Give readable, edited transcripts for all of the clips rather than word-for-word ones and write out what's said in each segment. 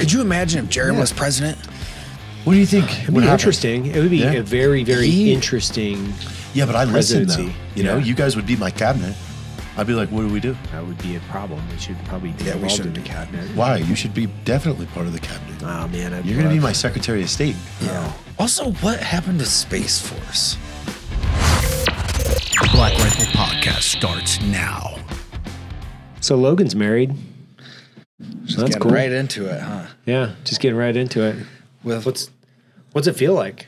Could you imagine if Jared was president? What do you think? It'd be interesting. It would be a very, very interesting. Yeah, but I listen though. presidency. You know, you guys would be my cabinet. I'd be like, what do we do? That would be a problem. We should probably be Yeah, we involved should in the be. cabinet. Why? You should be definitely part of the cabinet. Oh man, You're going to be my Secretary of State. Yeah. Also, what happened to Space Force? Black Rifle Podcast starts now. So Logan's married. Just That's getting cool. right into it, huh? Yeah, just getting right into it. With What's it feel like?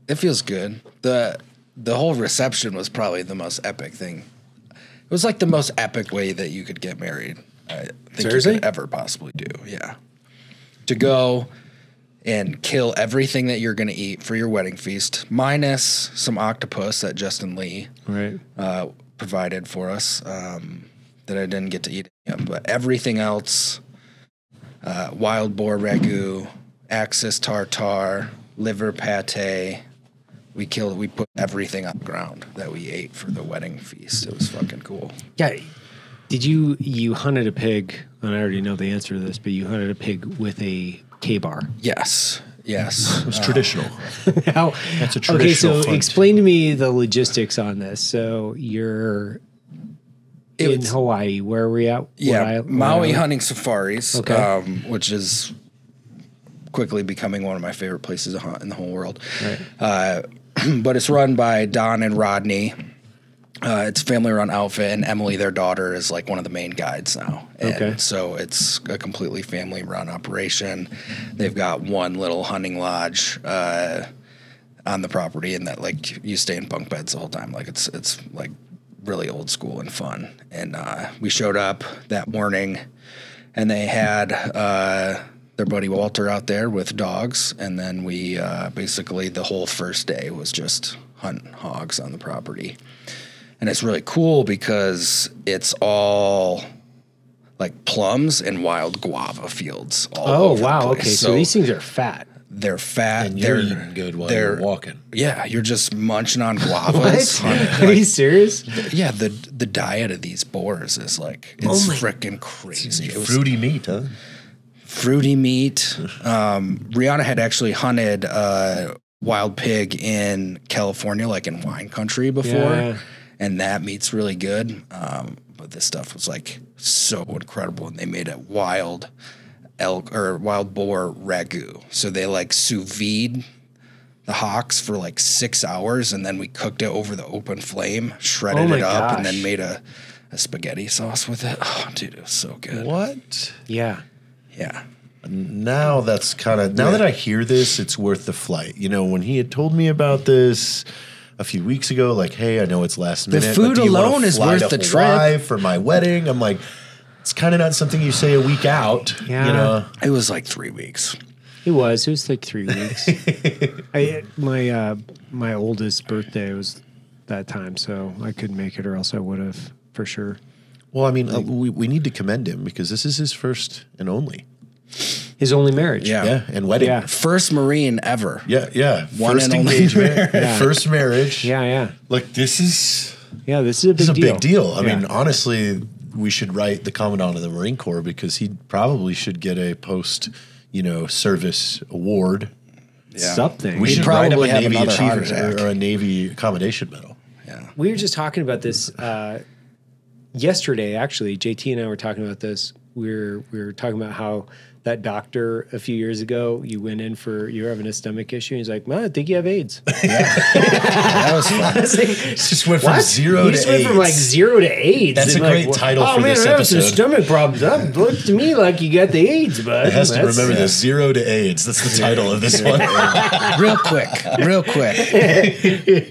It feels good. The whole reception was probably the most epic thing. It was like the most epic way that you could get married. I think Seriously? you could ever possibly do. Yeah. To go and kill everything that you're going to eat for your wedding feast, minus some octopus that Justin Lee Right. provided for us that I didn't get to eat. But everything else, wild boar ragu, axis tartare, liver pate. We put everything on the ground that we ate for the wedding feast. It was fucking cool. Yeah. Did you hunted a pig? And I already know the answer to this, but you hunted a pig with a K-bar. Yes. It was traditional. How? That's a Okay, traditional so hunt. explain to me the logistics on this. So you're in was- Hawaii. Where are we at? Yeah, What Maui island? hunting safaris, Okay. which is quickly becoming one of my favorite places to hunt in the whole world. Right. But it's run by Don and Rodney. It's a family-run outfit, and Emily, their daughter, is like one of the main guides now. And Okay. so it's a completely family-run operation. They've got one little hunting lodge on the property, and that like you stay in bunk beds the whole time. Like it's like really old school and fun. And we showed up that morning, and they had their buddy Walter out there with dogs, and then we basically the whole first day was just hunting hogs on the property. And it's really cool because it's all like plums and wild guava fields all over the wow. place. Okay, so these things are fat. They're fat. And you're they're eating good while they're you're walking. Yeah, you're just munching on guavas. Are you serious? Yeah, the diet of these boars is like it's freaking crazy. It was Fruity meat, huh? fruity meat. Rihanna had actually hunted wild pig in California, like in wine country before, Yeah. and that meat's really good. But this stuff was like so incredible, and they made a wild elk or wild boar ragu. So they like sous vide the hocks for like 6 hours, and then we cooked it over the open flame, shredded my it up, and gosh. then made a spaghetti sauce with it. Oh, dude, it was so good. What? Yeah. Yeah. Now that's kind of, now that I hear this, it's worth the flight. You know, when he had told me about this a few weeks ago, like, hey, I know it's last minute. food but do you wanna alone is fly worth to the Hawaii trip. for my wedding. I'm like, it's kind of not something you say a week out. Yeah. You know, It was like 3 weeks. It was like 3 weeks. My oldest birthday was that time, so I couldn't make it, or else I would have for sure. well, I mean, we need to commend him because this is his first and only. His only marriage. Yeah. Yeah, and wedding. Yeah. First Marine ever. Yeah. One First and only engagement, Yeah. first marriage. Yeah. Like, this is This is a big a deal. big deal. I Yeah. mean, honestly, we should write the Commandant of the Marine Corps because he probably should get a post, service award. Yeah. Something. We He'd should write him a probably have Navy another heart Achievement attack. or a Navy Commendation Medal. Yeah. We were just talking about this yesterday. Actually, JT and I were talking about this. We were talking about how that doctor a few years ago, you went in for you're having a stomach issue. And he's like, "Well, I think you have AIDS." That was fun. I was like, Just went from what? zero You to just went from like AIDS. 0 to AIDS. That's And a great like, title oh, for man, this I have some episode. stomach problems. That looked to me like you got the AIDS, bud. It has to That's- remember this, 0 to AIDS. That's the title of this one. real quick.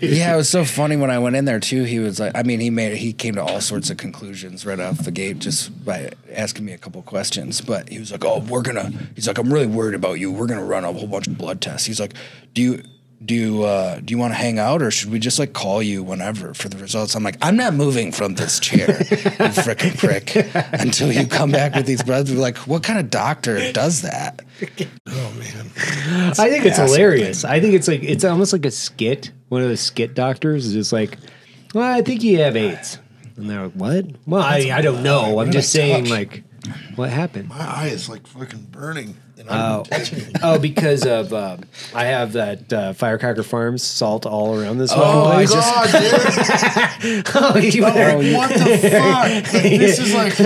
Yeah, it was so funny when I went in there too. He was like, I mean, he came to all sorts of conclusions right off the gate just by asking me a couple questions. But he was like, he's like, I'm really worried about you. We're gonna run a whole bunch of blood tests. He's like, do you want to hang out, or should we just like call you whenever for the results? I'm like, I'm not moving from this chair, you frickin' prick, until you come back with these blood. We're like, what kind of doctor does that? Oh, man. I think it's Ass hilarious. I think it's almost like a skit. One of the skit doctors is just like, well, I think you have AIDS. And they're like, what? Well, I don't know. I'm just saying, like, What happened? My eye is like fucking burning. And I'm touching it. Oh, because of I have that Firecracker Farms salt all around this. Oh my place. god, dude! What the fuck? Like, this is like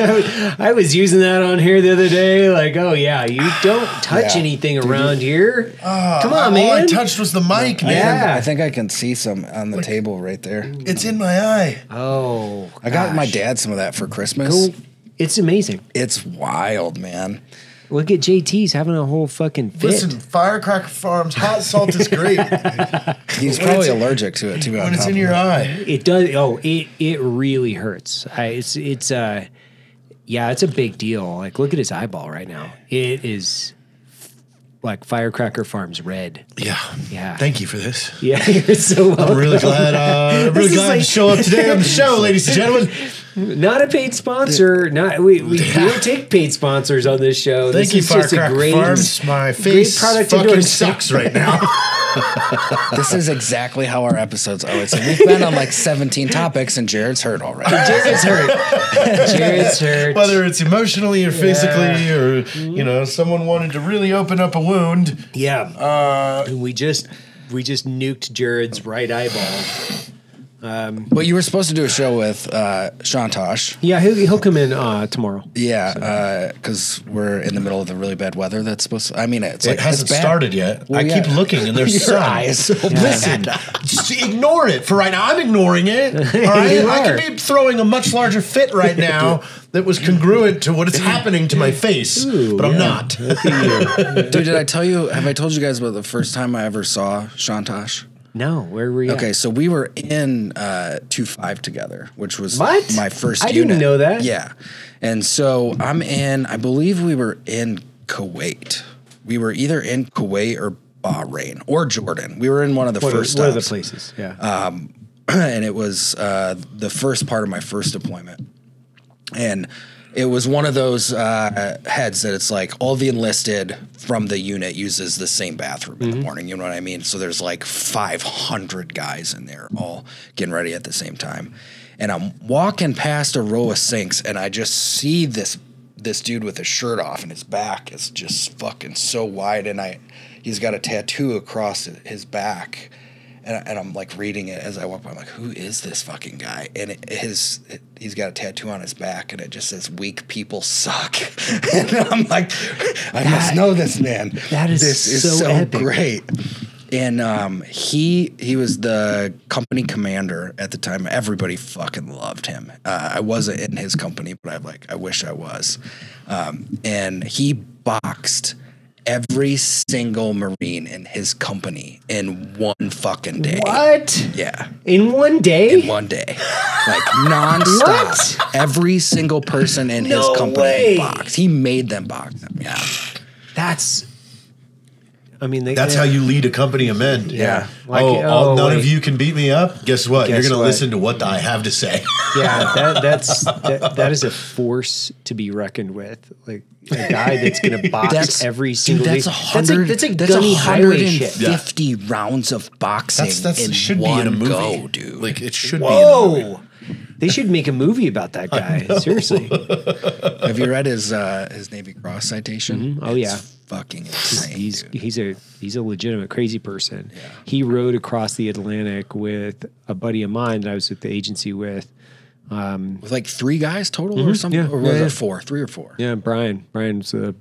I was using that on here the other day. Like, oh yeah, you don't touch anything around here. Come on, man. All I touched was the mic, man. Yeah. I think I can see some on the table right there. It's in my eye. Oh, I got my gosh. dad some of that for Christmas. Go. It's amazing. It's wild, man. Look at JT's having a whole fucking fit. Listen, Firecracker Farms hot salt is great. He's probably allergic to it too. When it's in your eye. It does. Oh, it really hurts. It's yeah, it's a big deal. Like, look at his eyeball right now. It is like Firecracker Farms red. Yeah. Yeah. Thank you for this. Yeah, you're so welcome. I'm really glad. To show up today on the show, ladies and gentlemen. Not a paid sponsor. Not we don't take paid sponsors on this show. Thank you, Firecracker Farms. My face product fucking endorsement. sucks right now. This is exactly how our episodes always. So we've been on like 17 topics, and Jared's hurt already. Jared's hurt. Jared's hurt. Whether it's emotionally or physically, or someone wanted to really open up a wound. Yeah. We just nuked Jared's right eyeball. But you were supposed to do a show with Shantosh. Yeah, he'll come in tomorrow. Yeah, because we're in the middle of the really bad weather. That's supposed to, I mean, it hasn't started yet. Well, I keep looking and there's Your sun. eyes. Listen, just ignore it for right now. I'm ignoring it. All right, You I are. could be throwing a much larger fit right now that was congruent to what is happening to my face, but I'm not. Dude, did I tell you? Have I told you guys about the first time I ever saw Shantosh? No, where were you? Okay, so we were in 2-5 together, which was What? my first I unit. didn't know that. Yeah. And so I believe we were in Kuwait. We were either in Kuwait or Bahrain or Jordan. We were in one of the first One of the stops. places, yeah. And it was the first part of my first deployment. And it was one of those heads that it's like all the enlisted from the unit uses the same bathroom in the morning. You know what I mean? So there's like 500 guys in there all getting ready at the same time. And I'm walking past a row of sinks and I just see this dude with his shirt off and his back is just fucking so wide. And he's got a tattoo across his back. And I'm like reading it as I walk by. I'm like, who is this fucking guy? And he's got a tattoo on his back, and it just says "Weak people suck." And I'm like, I must know this man. This is so epic. Great. And he was the company commander at the time. Everybody fucking loved him. I wasn't in his company, but I wish I was. And he boxed every single Marine in his company in one fucking day. What? Yeah. In one day? In one day. Like nonstop. What? Every single person in his No company way. boxed. He made them box them. Yeah. That's How you lead a company of men. Yeah. Like, None wait. of you can beat me up. Guess what? You're Guess going to what? listen to what I have to say. Yeah, that is a force to be reckoned with. Like a guy that's going to box every single day. That's a gunny highway shit. 150 rounds of boxing That in should one be in a movie, go, dude. Like it should be in a movie. Whoa! They should make a movie about that guy. Seriously. Have you read his Navy Cross citation? Oh, yeah. It's fucking insane. He's a legitimate crazy person. Yeah. He rode across the Atlantic with a buddy of mine that I was at the agency with. With like 3 guys total or something? Yeah. Or was Yeah, it 4? 3 or 4? Yeah, Brian. Brian's a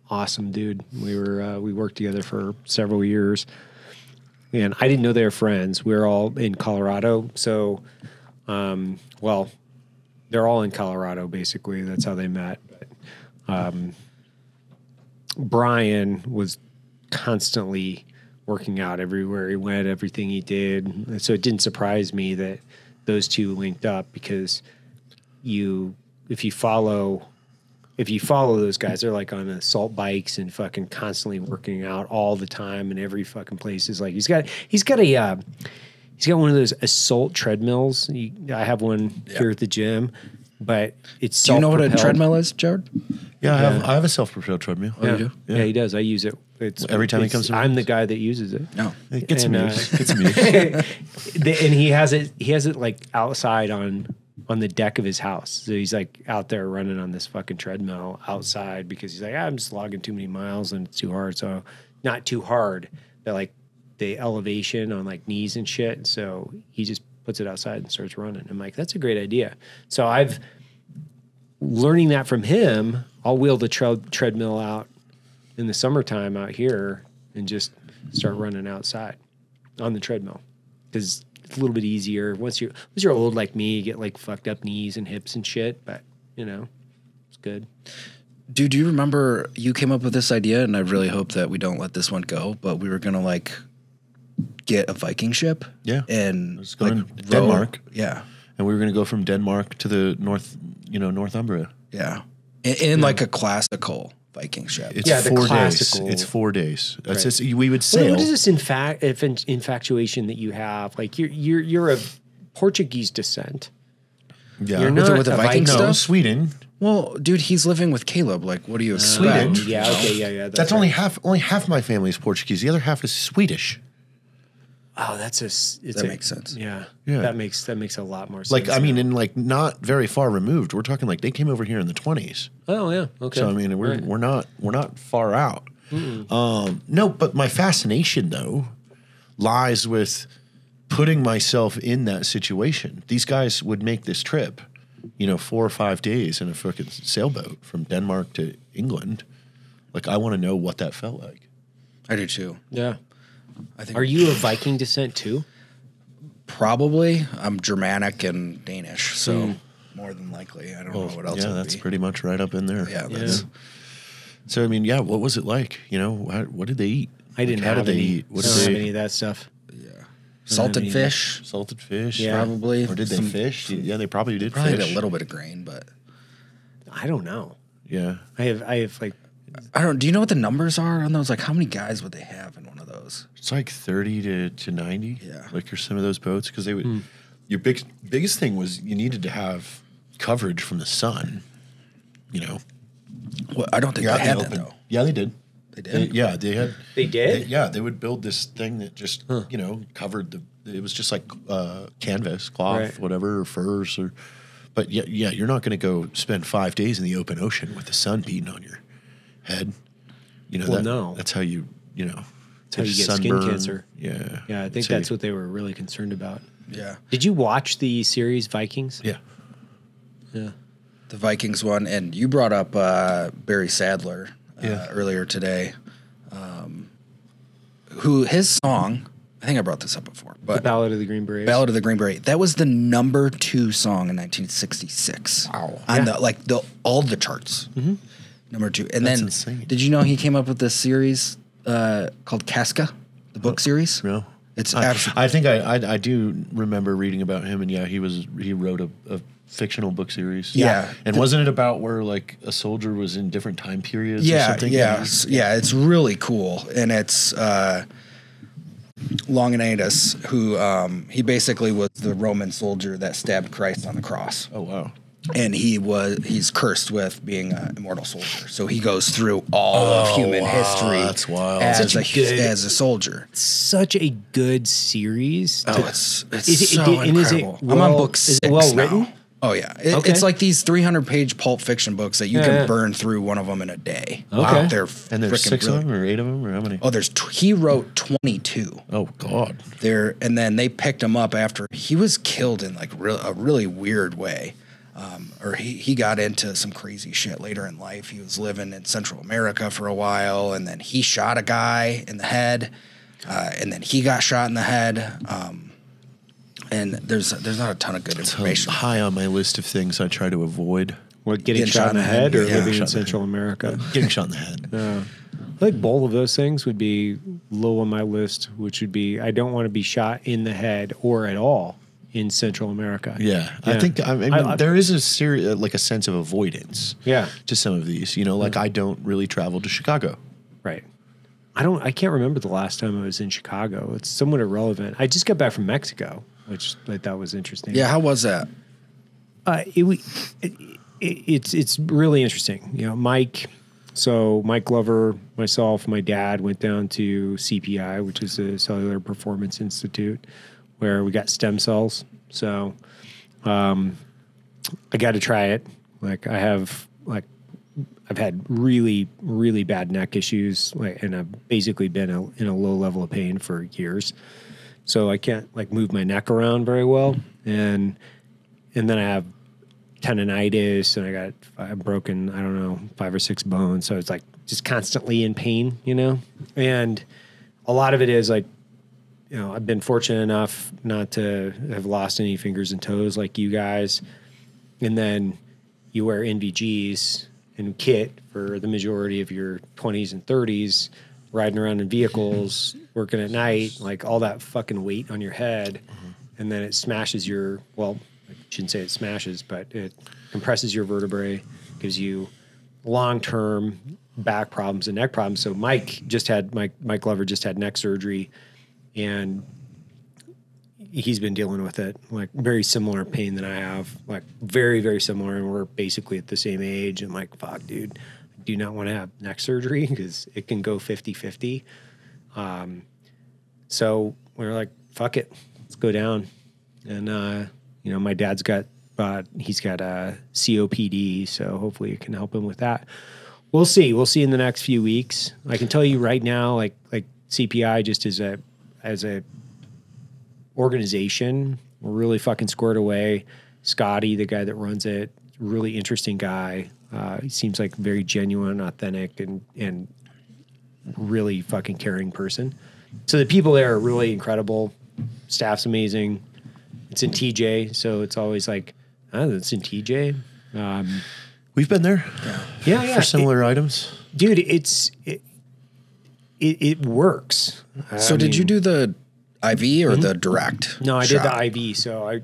awesome dude. We worked together for several years, and I didn't know they were friends. We were all in Colorado, so they're all in Colorado basically. That's how they met. But, Brian was constantly working out everywhere he went, everything he did. So it didn't surprise me that those two linked up because if you follow those guys, they're like on assault bikes and fucking constantly working out all the time and every fucking place is like he's got one of those assault treadmills. I have one here at the gym, but it's Do you know what a self-propelled. treadmill is, Jared? Yeah, I have a self-propelled treadmill. Yeah. you do? Yeah, he does. I use it. Every time he comes to I'm the guy that uses it. No. It gets And, me. It gets me. And he has it like outside on on the deck of his house. So he's like out there running on this fucking treadmill outside because he's like, I'm just logging too many miles and it's too hard. So not too hard, but like the elevation on like knees and shit. So he just puts it outside and starts running. I'm like, that's a great idea. So I've learning that from him. I'll wheel the treadmill out in the summertime out here and just start running outside on the treadmill because it's a little bit easier. Once you're old like me, you get like fucked up knees and hips and shit, but you know, it's good. Dude, do you remember you came up with this idea, and I really hope that we don't let this one go, but we were going to like get a Viking ship. Yeah. And Let's go like to Denmark. Yeah. And we were going to go from Denmark to the Northumbria. Yeah. In like a classical Viking ship. It's Yeah, the 4 days. classical- It's 4 days. That's Right. just, we would sail. What is this infatuation that you have? Like you're of Portuguese descent. Yeah. You're With not the a Viking Viking. No, stuff? Sweden. Well, dude, he's living with Caleb. Like, what do you expect? Sweden. Yeah. Okay. Yeah. That's only half. Only half my family is Portuguese. The other half is Swedish. Oh, that's That makes sense. Yeah. Yeah. That makes a lot more sense. Like, I mean, now. and like not very far removed. We're talking like they came over here in the 20s. Oh yeah. Okay. So I mean, we're not far out. No, but my fascination though lies with putting myself in that situation. These guys would make this trip, 4 or 5 days in a fucking sailboat from Denmark to England. Like, I want to know what that felt like. I do too. Yeah. I think Are you of Viking descent too? probably. I'm Germanic and Danish, so more than likely. I don't know what else. Yeah, it would that's be. pretty much right up in there. Yeah, that's So I mean, yeah, what was it like? What did they eat? I didn't How have did they any. eat? What I did don't have they any of that stuff. salted mean, fish. Salted fish, Yeah. Probably. Or did they Some- fish? Yeah, they probably did Probably fish. had a little bit of grain, but I don't know. Yeah. I have like I don't. Do you know what the numbers are on those? Like, how many guys would they have in one of those? It's like 30 to 90. Yeah. Like for some of those boats. Because they would, your biggest thing was you needed to have coverage from the sun, Well, I don't think they had that though. Yeah, they did. They did. They had. They did? They would build this thing that just, covered it was just like canvas, cloth, Right. whatever, or furs but yeah, you're not going to go spend 5 days in the open ocean with the sun beating on your head. no. That's how you, That's how you get skin sunburn. cancer. Yeah. Yeah, I think how that's you- what they were really concerned about. Yeah. Did you watch the series Vikings? Yeah. Yeah. The Vikings one, and you brought up Barry Sadler earlier today, who his song. I think I brought this up before, The but Ballad of the Green Berets. Ballad of the Green Beret. That was the number 2 song in 1966. Wow. On all the charts. Number 2. And That's then, insane. did you know he came up with this series called Casca, the book series? No. It's I think I do remember reading about him, and yeah, he wrote a fictional book series. Yeah. And wasn't it about where like a soldier was in different time periods or Yeah, something? yeah. It's really cool. And it's Longinus, who he basically was the Roman soldier that stabbed Christ on the cross. Oh wow. And he's cursed with being an immortal soldier. So he goes through all of human history that's wild. as Such a a soldier. Such a good series. It's Is it- so and is it incredible. I'm on well- book is 6 it well now. written? Oh yeah, Okay. it's like these 300-page Pulp Fiction books that you Yeah. can burn through one of them in a day. Okay. They're And there's frickin' 6 brilliant. of them or 8 of them or how many? Oh, he wrote 22. Oh God. And then they picked him up after he was killed in like a really weird way. Or he got into some crazy shit later in life. He was living in Central America for a while, and then he shot a guy in the head, and then he got shot in the head. And there's not a ton of good So information. high on my list of things I try to avoid. What, getting shot in the head or Yeah. living Shot in in the Central America? Getting shot in the head. I think both of those things would be low on my list, which would be I don't want to be shot in the head or at all in Central America. Yeah, I think I mean, there is a sense of avoidance. Yeah. To some of these, like I don't really travel to Chicago. Right. I can't remember the last time I was in Chicago. It's somewhat irrelevant. I just got back from Mexico, which I thought was interesting. Yeah, how was that? It's really interesting. Mike Glover, myself, my dad went down to CPI, which is the Cellular Performance Institute, where we got stem cells. So I got to try it. Like I've had really, really bad neck issues, and I've basically been in a low level of pain for years. So I can't like move my neck around very well, and then I have tendonitis, and I'm broken, I don't know, 5 or 6 bones. So it's like just constantly in pain, and a lot of it is like, I've been fortunate enough not to have lost any fingers and toes like you guys. And then you wear NVGs and kit for the majority of your 20s and 30s, riding around in vehicles, working at night, like all that fucking weight on your head. And then it smashes I shouldn't say it smashes, but it compresses your vertebrae, gives you long-term back problems and neck problems. So Mike Glover just had neck surgery, and he's been dealing with it, like very similar pain than I have, like very, very similar. And we're basically at the same age. And like, fuck, dude, I do not want to have neck surgery because it can go 50-50. So we're like, fuck it, let's go down. And, my dad's got COPD. So hopefully it can help him with that. We'll see. We'll see in the next few weeks. I can tell you right now, like CPI just as a organization, we're really fucking squared away. Scotty, the guy that runs it, really interesting guy. He seems like a very genuine, authentic, and really fucking caring person. So the people there are really incredible. Staff's amazing. It's in TJ, so it's always like, it's in TJ. We've been there. Yeah. For similar items. Dude, it works. So did you do the IV or the direct? No, I shot? did the IV. So I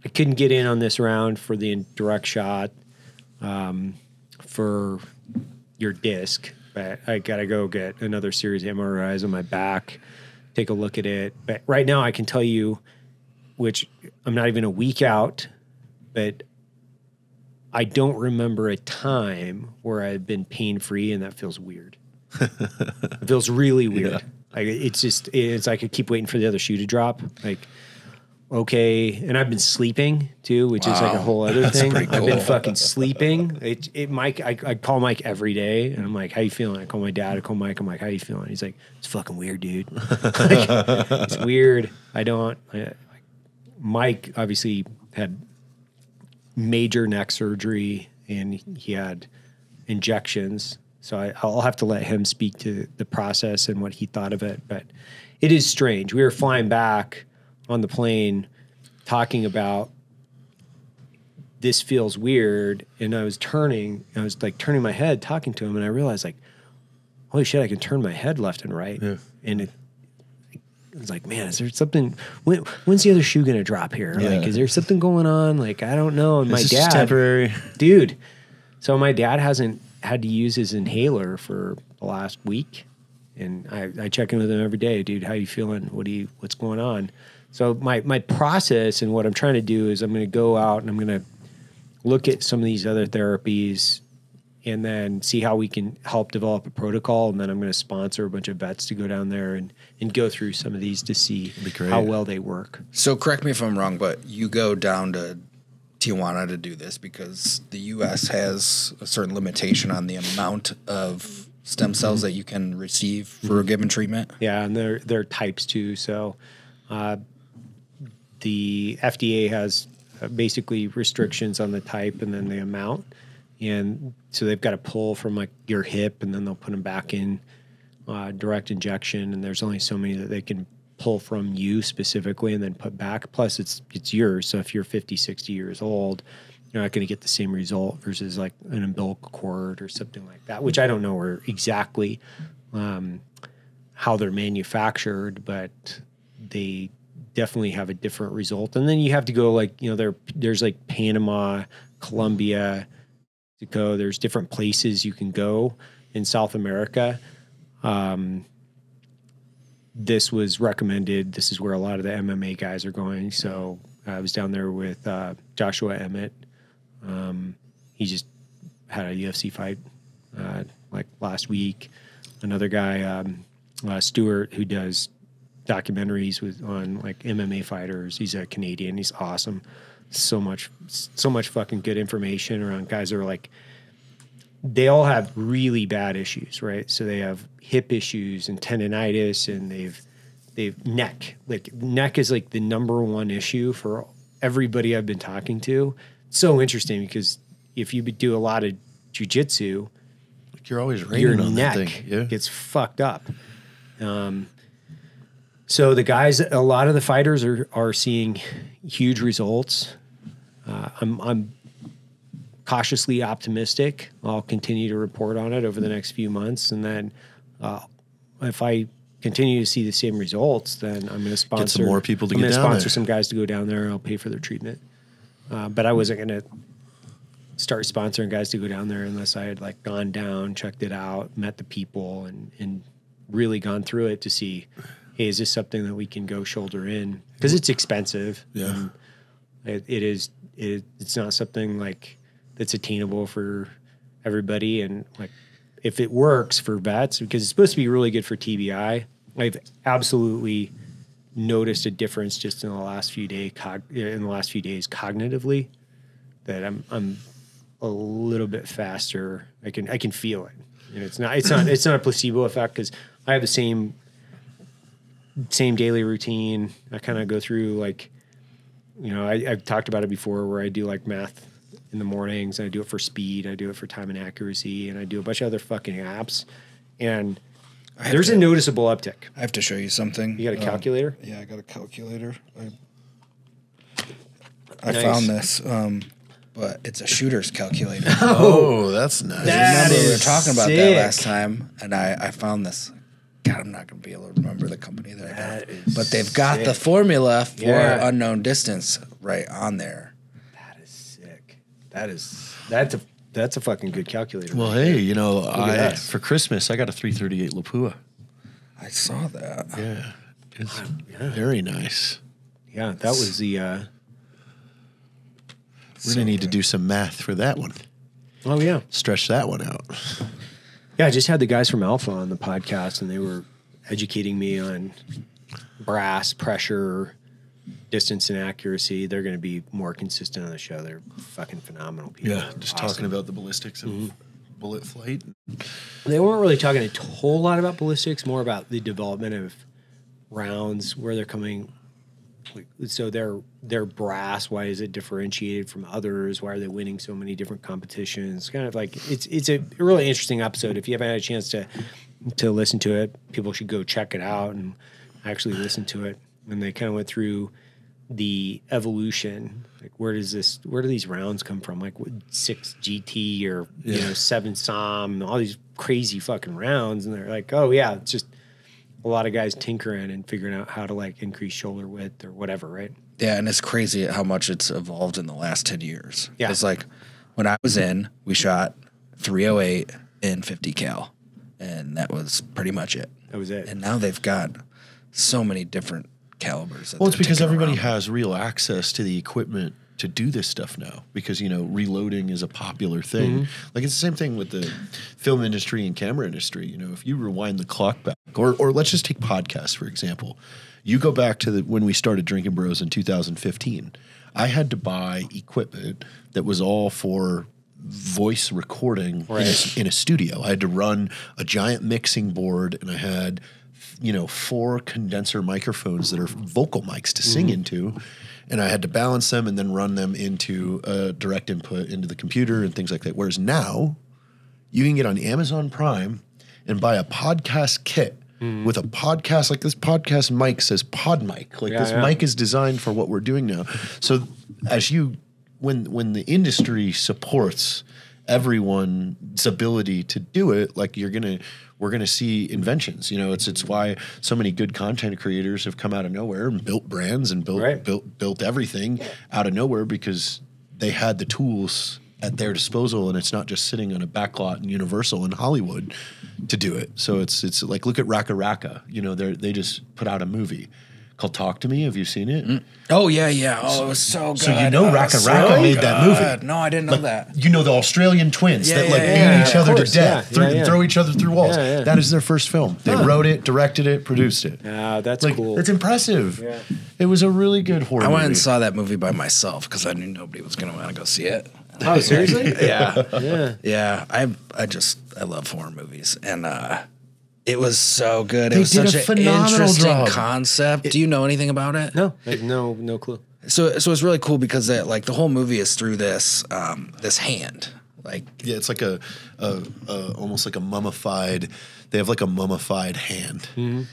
couldn't get in on this round for the direct shot for your disc, but I got to go get another series of MRIs on my back, take a look at it. But right now I can tell you, which I'm not even a week out, but I don't remember a time where I've been pain-free, and that feels weird. It feels really weird. Yeah. Like it's like I keep waiting for the other shoe to drop. Like, okay. And I've been sleeping too, which is like a whole other thing. Cool. I've been fucking sleeping. Mike, I call Mike every day, and I'm like, how you feeling? I call my dad, I call Mike, I'm like, how you feeling? He's like, it's fucking weird, dude. It's weird. Mike obviously had major neck surgery, and he had injections. So I'll have to let him speak to the process and what he thought of it. But it is strange. We were flying back on the plane talking about this feels weird. And I was turning my head talking to him, and I realized like, holy shit, I can turn my head left and right. Yeah. And it was like, man, is there something, when's the other shoe going to drop here? Yeah. Like, is there something going on? Like, I don't know. And my dad, just temporary. Dude. So my dad hasn't had to use his inhaler for the last week. And I check in with him every day. Dude, how you feeling? What's going on? So my process and what I'm trying to do is I'm going to go out and I'm going to look at some of these other therapies and then see how we can help develop a protocol. And then I'm going to sponsor a bunch of vets to go down there and go through some of these to see how well they work. So correct me if I'm wrong, but you go down to Tijuana to do this because the U.S. has a certain limitation on the amount of stem cells that you can receive for a given treatment. Yeah, and they're types too. So the FDA has basically restrictions on the type and then the amount. And so they've got to pull from like your hip, and then they'll put them back in direct injection. And there's only so many that they can pull from you specifically and then put back. Plus it's yours. So if you're 50, 60 years old, you're not going to get the same result versus like an umbilical cord or something like that, which I don't know where exactly how they're manufactured, but they definitely have a different result. And then you have to go like, there's like Panama, Colombia, Mexico. There's different places you can go in South America. This was recommended. This is where a lot of the MMA guys are going. So I was down there with Joshua Emmett. He just had a UFC fight like last week. Another guy, Stuart, who does documentaries on like MMA fighters. He's a Canadian. He's awesome. so much fucking good information around guys that are like, they all have really bad issues, right? So they have hip issues and tendonitis, and they've neck. Like neck is like the number one issue for everybody I've been talking to. It's so interesting because if you do a lot of jujitsu, You're always your raining on neck that thing. Yeah. gets fucked up. So the guys, a lot of the fighters are seeing huge results. I'm cautiously optimistic. I'll continue to report on it over the next few months, and then if I continue to see the same results, then I'm going to sponsor some more people to I'm get gonna down sponsor there. some guys to go down there. I'll pay for their treatment, but I wasn't going to start sponsoring guys to go down there unless I had like gone down, checked it out, met the people, and really gone through it to see, hey, is this something that we can go shoulder in? Because it's expensive. Yeah. It's not something like that's attainable for everybody. And like, if it works for vets, because it's supposed to be really good for TBI, I've absolutely noticed a difference just in the last few days cognitively, that I'm a little bit faster. I can feel it. And it's not a placebo effect, because I have the same daily routine. I kind of go through like, I've talked about it before, where I do like math in the mornings, and I do it for speed, I do it for time and accuracy, and I do a bunch of other fucking apps. And there's a noticeable uptick. I have to show you something. You got a calculator? Yeah, I got a calculator. I Nice. found this, but it's a shooter's calculator. Oh, that's nice. That Remember we were is talking about sick. that last time, and I found this. God, I'm not going to be able to remember the company that I That have. is But they've got sick. the formula for Yeah. unknown distance right on there. That is sick. That's a fucking good calculator. Well, right hey, at us. for Christmas I got a 338 Lapua. I saw that. Yeah, it's very nice. there. Yeah, that was the. We're gonna need to do some math for that one. Oh yeah. Stretch that one out. Yeah, I just had the guys from Alpha on the podcast, and they were educating me on brass, pressure, distance, and accuracy. They're going to be more consistent on the show. They're fucking phenomenal people. Yeah, just talking about the ballistics of bullet flight. They weren't really talking a whole lot about ballistics, more about the development of rounds, where they're coming. So they're brass. Why is it differentiated from others? Why are they winning so many different competitions? Kind of like it's a really interesting episode. If you haven't had a chance to listen to it, people should go check it out and actually listen to it. And they kind of went through the evolution. Like, where do these rounds come from? Like 6 GT or 7 SOM, all these crazy fucking rounds. And they're like, oh yeah, it's just a lot of guys tinkering and figuring out how to like increase shoulder width or whatever, right? Yeah, and it's crazy how much it's evolved in the last 10 years. Yeah. It's like when I was in, we shot 308 in 50 cal, and that was pretty much it. That was it. And now they've got so many different calibers. that Well, it's they're because taking everybody around. has real access to the equipment to do this stuff now, because reloading is a popular thing. Like, it's the same thing with the film industry and camera industry. If you rewind the clock back, or let's just take podcasts for example. You go back to when we started Drinking Bros in 2015. I had to buy equipment that was all for voice recording in a studio. I had to run a giant mixing board, and I had 4 condenser microphones that are vocal mics to sing into. And I had to balance them and then run them into a direct input into the computer and things like that. Whereas now, you can get on Amazon Prime and buy a podcast kit with a podcast. Like, this podcast mic says pod mic. Like, this mic is designed for what we're doing now. So when the industry supports everyone's ability to do it, like, we're gonna see inventions. It's why so many good content creators have come out of nowhere and built brands and built everything out of nowhere, because they had the tools at their disposal, and it's not just sitting on a backlot in Universal in Hollywood to do it. So it's like, look at Raka Raka. They just put out a movie. called Talk to Me. Have you seen it? Oh yeah. Oh, it was so good. So you know Raka Raka made that movie. No, I didn't know that. You know the Australian twins that like beat each other to death, throw each other through walls. Yeah. That is their first film. They wrote it, directed it, produced it. That's Like, cool. That's impressive. Yeah. It was a really good horror I movie. went and saw that movie by myself because I knew nobody was going to want to go see it. Oh, seriously? Yeah. I love horror movies, and it was so good. They It was did such a an phenomenal interesting job. concept. Do you know anything about it? No, no clue. So it's really cool because like the whole movie is through this this hand. Like it's like a almost like a mummified. They have like a mummified hand. Mm-hmm.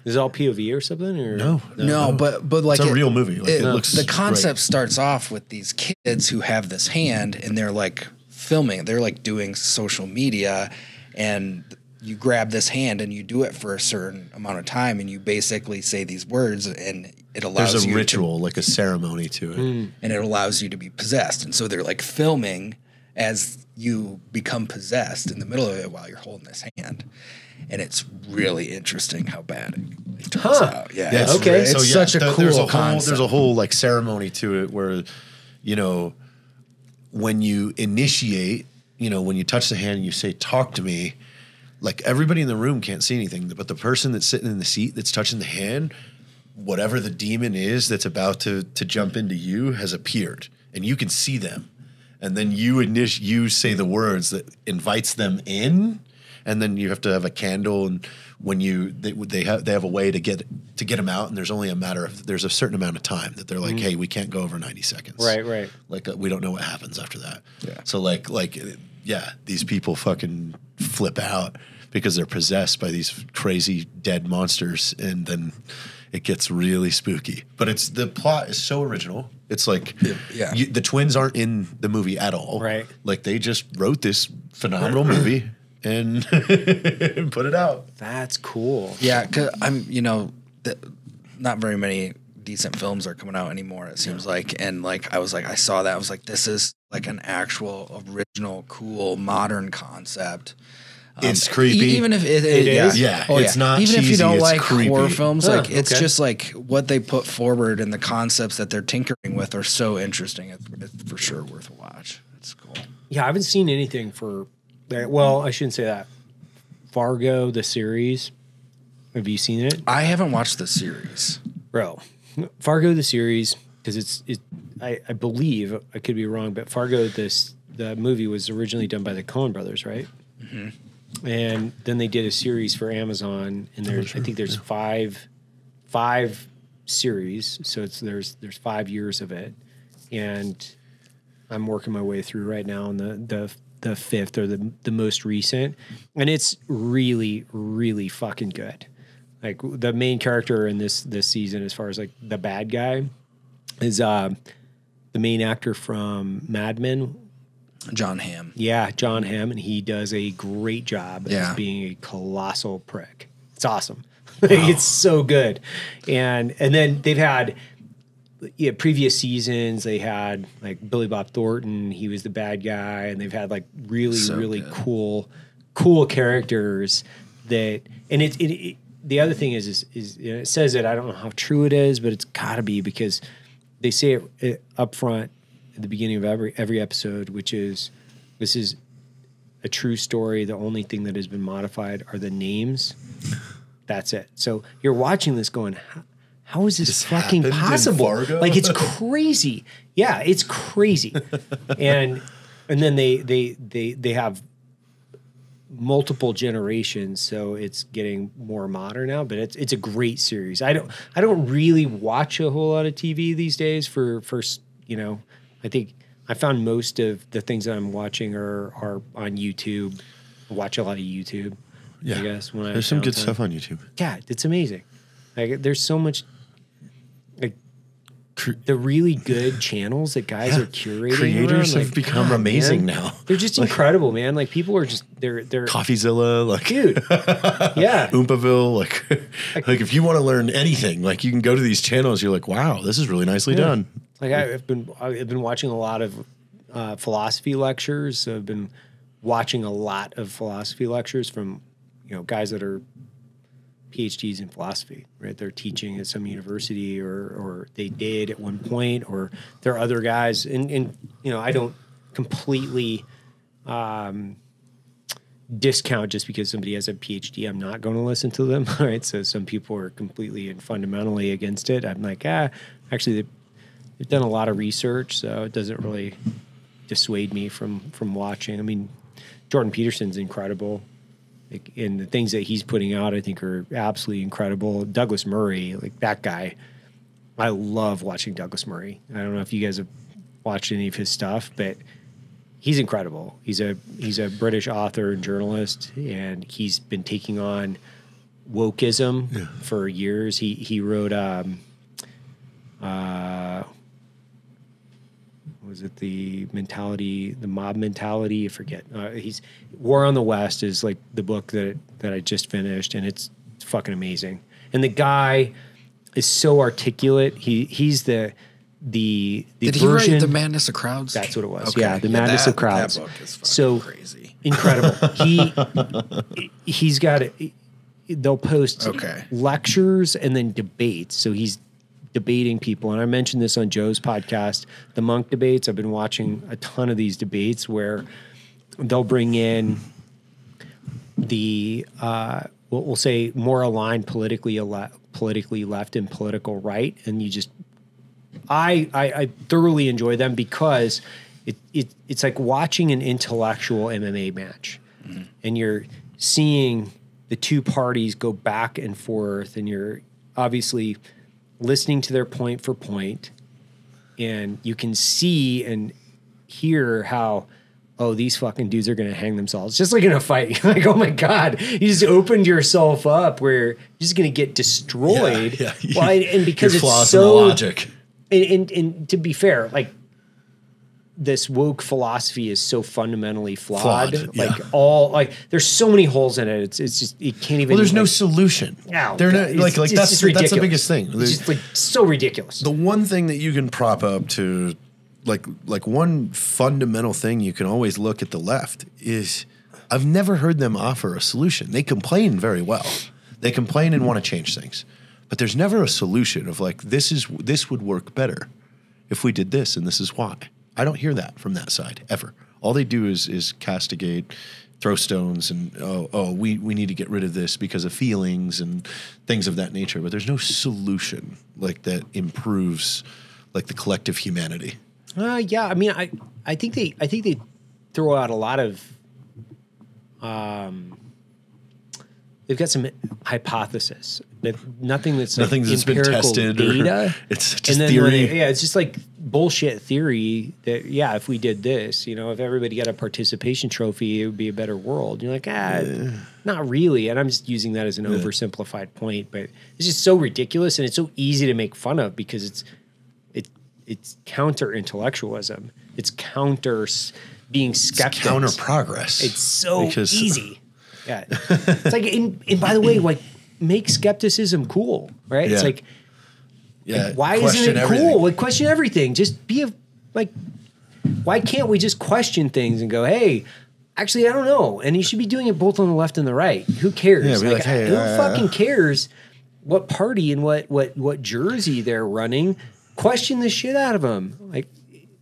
Is it all POV or something? Or no, but like it's a real movie. Like, it looks the concept starts off with these kids who have this hand, and they're like filming. They're like doing social media, and you grab this hand and you do it for a certain amount of time, and you basically say these words, and it allows There's a you ritual, like a ceremony to it. and it allows you to be possessed. And so they're like filming as you become possessed in the middle of it while you're holding this hand. And it's really interesting how bad it turns out. Yeah. Yeah, okay. It's such a cool concept. There's a whole like ceremony to it where, you know, when you initiate, you know, when you touch the hand and you say, "Talk to me," like everybody in the room can't see anything, but the person that's sitting in the seat that's touching the hand, whatever the demon is that's about to jump into you has appeared, and you can see them. And then you say the words that invites them in, and then you have to have a candle, and when they have a way to get them out, and there's only there's a certain amount of time that they're like, hey, we can't go over 90 seconds. Right. Like we don't know what happens after that. Yeah. So like these people fucking flip out because they're possessed by these crazy dead monsters, and then it gets really spooky. But the plot is so original. It's like the twins aren't in the movie at all. Right. Like they just wrote this phenomenal movie and put it out. That's cool. Yeah, because not very many decent films are coming out anymore, it seems like. And like I saw that, I was like, this is like an actual original, cool, modern concept. It's creepy. Even if it is? Yeah. Oh, It's not even if you cheesy, don't it's like creepy. horror films, like it's okay. just like what they put forward and the concepts that they're tinkering with are so interesting. It's for sure worth a watch. It's cool. Yeah, I haven't seen anything for. Well, I shouldn't say that. Fargo, the series. Have you seen it? I haven't watched the series. Bro, Fargo the series, because I believe, I could be wrong, but Fargo, the movie was originally done by the Coen brothers, right? Mm-hmm. And then they did a series for Amazon, and I think there's five series, so there's 5 years of it, and I'm working my way through right now on the fifth, or the most recent, and it's really, really fucking good. Like the main character in this season, as far as like the bad guy, is the main actor from Mad Men. John Hamm. Yeah, John Hamm, and he does a great job as being a colossal prick. It's awesome. It's so good. And then they've had previous seasons, they had like Billy Bob Thornton, he was the bad guy, and they've had like really cool characters that, and it the other thing is it says it, I don't know how true it is, but it's gotta be, because they say it up front at the beginning of every episode, which is, this is a true story. The only thing that has been modified are the names. That's it. So you're watching this going, how is this fucking possible? Like, it's crazy. Yeah, it's crazy. and then they have multiple generations, so it's getting more modern now, but it's a great series. I don't really watch a whole lot of TV these days for I think I found most of the things that I'm watching are on YouTube. I watch a lot of YouTube. Yeah, I guess there's some good stuff on YouTube. Yeah, it's amazing. Like there's so much, like the really good channels that guys are curating. Creators around, have become amazing man. now. They're just incredible, man. Like people are just they're Coffeezilla, like dude. Yeah. Oompaville, like if you want to learn anything, like you can go to these channels. You're like, wow, this is really nicely done. Like I've been watching a lot of philosophy lectures. So I've been watching a lot of philosophy lectures from guys that are PhDs in philosophy, right? They're teaching at some university or they did at one point, or there are other guys. And you know, I don't completely discount just because somebody has a PhD. I'm not going to listen to them, right? So some people are completely and fundamentally against it. I'm like, actually, they've done a lot of research, so it doesn't really dissuade me from watching. I mean, Jordan Peterson's incredible. Like, and the things that he's putting out, I think, are absolutely incredible. Douglas Murray, like that guy, I love watching Douglas Murray. I don't know if you guys have watched any of his stuff, but he's incredible. He's a British author and journalist, and he's been taking on wokeism for years. He wrote was it the mob mentality? I forget. He's War on the West is like the book that I just finished, and it's fucking amazing. And the guy is so articulate. He's the Did version, he write The Madness of Crowds? That's what it was. Okay. Yeah, The Madness of Crowds. That book is fucking so crazy. Incredible. He's got it. They'll post lectures and then debates. So he's debating people. And I mentioned this on Joe's podcast, the monk debates. I've been watching a ton of these debates where they'll bring in the, we'll say more aligned politically left and political right. And you just, I thoroughly enjoy them because it's like watching an intellectual MMA match, and you're seeing the two parties go back and forth, and you're obviously listening to their point for point, and you can see and hear how, oh, these fucking dudes are going to hang themselves. Just like in a fight. Like, oh my God, you just opened yourself up where you're just going to get destroyed. Yeah. Well, and because Your flaws it's in the so logic. And to be fair, like, this woke philosophy is so fundamentally flawed. There's so many holes in it. It's just, you can't even. Well, there's no solution. No, They're not that's the biggest thing. It's just like so ridiculous. The one thing that you can prop up to, like one fundamental thing you can always look at the left is, I've never heard them offer a solution. They complain very well. They complain and want to change things, but there's never a solution of like, this would work better if we did this, and this is why. I don't hear that from that side ever. All they do is castigate, throw stones, and we need to get rid of this because of feelings and things of that nature. But there's no solution like that improves like the collective humanity. Yeah, I mean, I think they throw out a lot of. They've got some hypothesis, but nothing that's been tested. Data. It's just theory. It's just like bullshit theory that, if we did this, if everybody got a participation trophy, it would be a better world. You're like, not really. And I'm just using that as an oversimplified point, but it's just so ridiculous, and it's so easy to make fun of because it's counter intellectualism. It's counter being skeptics. It's counter progress. It's so easy. Yeah, it's like, and by the way, like, make skepticism cool, right? It's like, why isn't it cool? Like, question everything. Just be why can't we just question things and go, hey, actually, I don't know. And you should be doing it both on the left and the right. Who cares? Yeah, who fucking cares what party and what jersey they're running? Question the shit out of them. Like,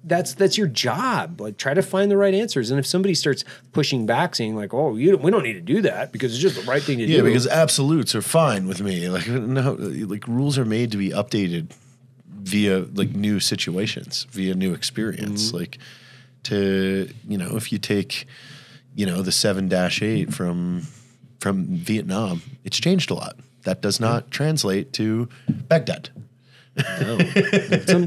that's your job. Like, try to find the right answers. And if somebody starts pushing back, saying like, "Oh, we don't need to do that because it's just the right thing to do," yeah, because absolutes are fine with me. Like, no, like rules are made to be updated via like new situations, via new experience. Like, to if you take the 7-8 from Vietnam, it's changed a lot. That does not translate to Baghdad. No.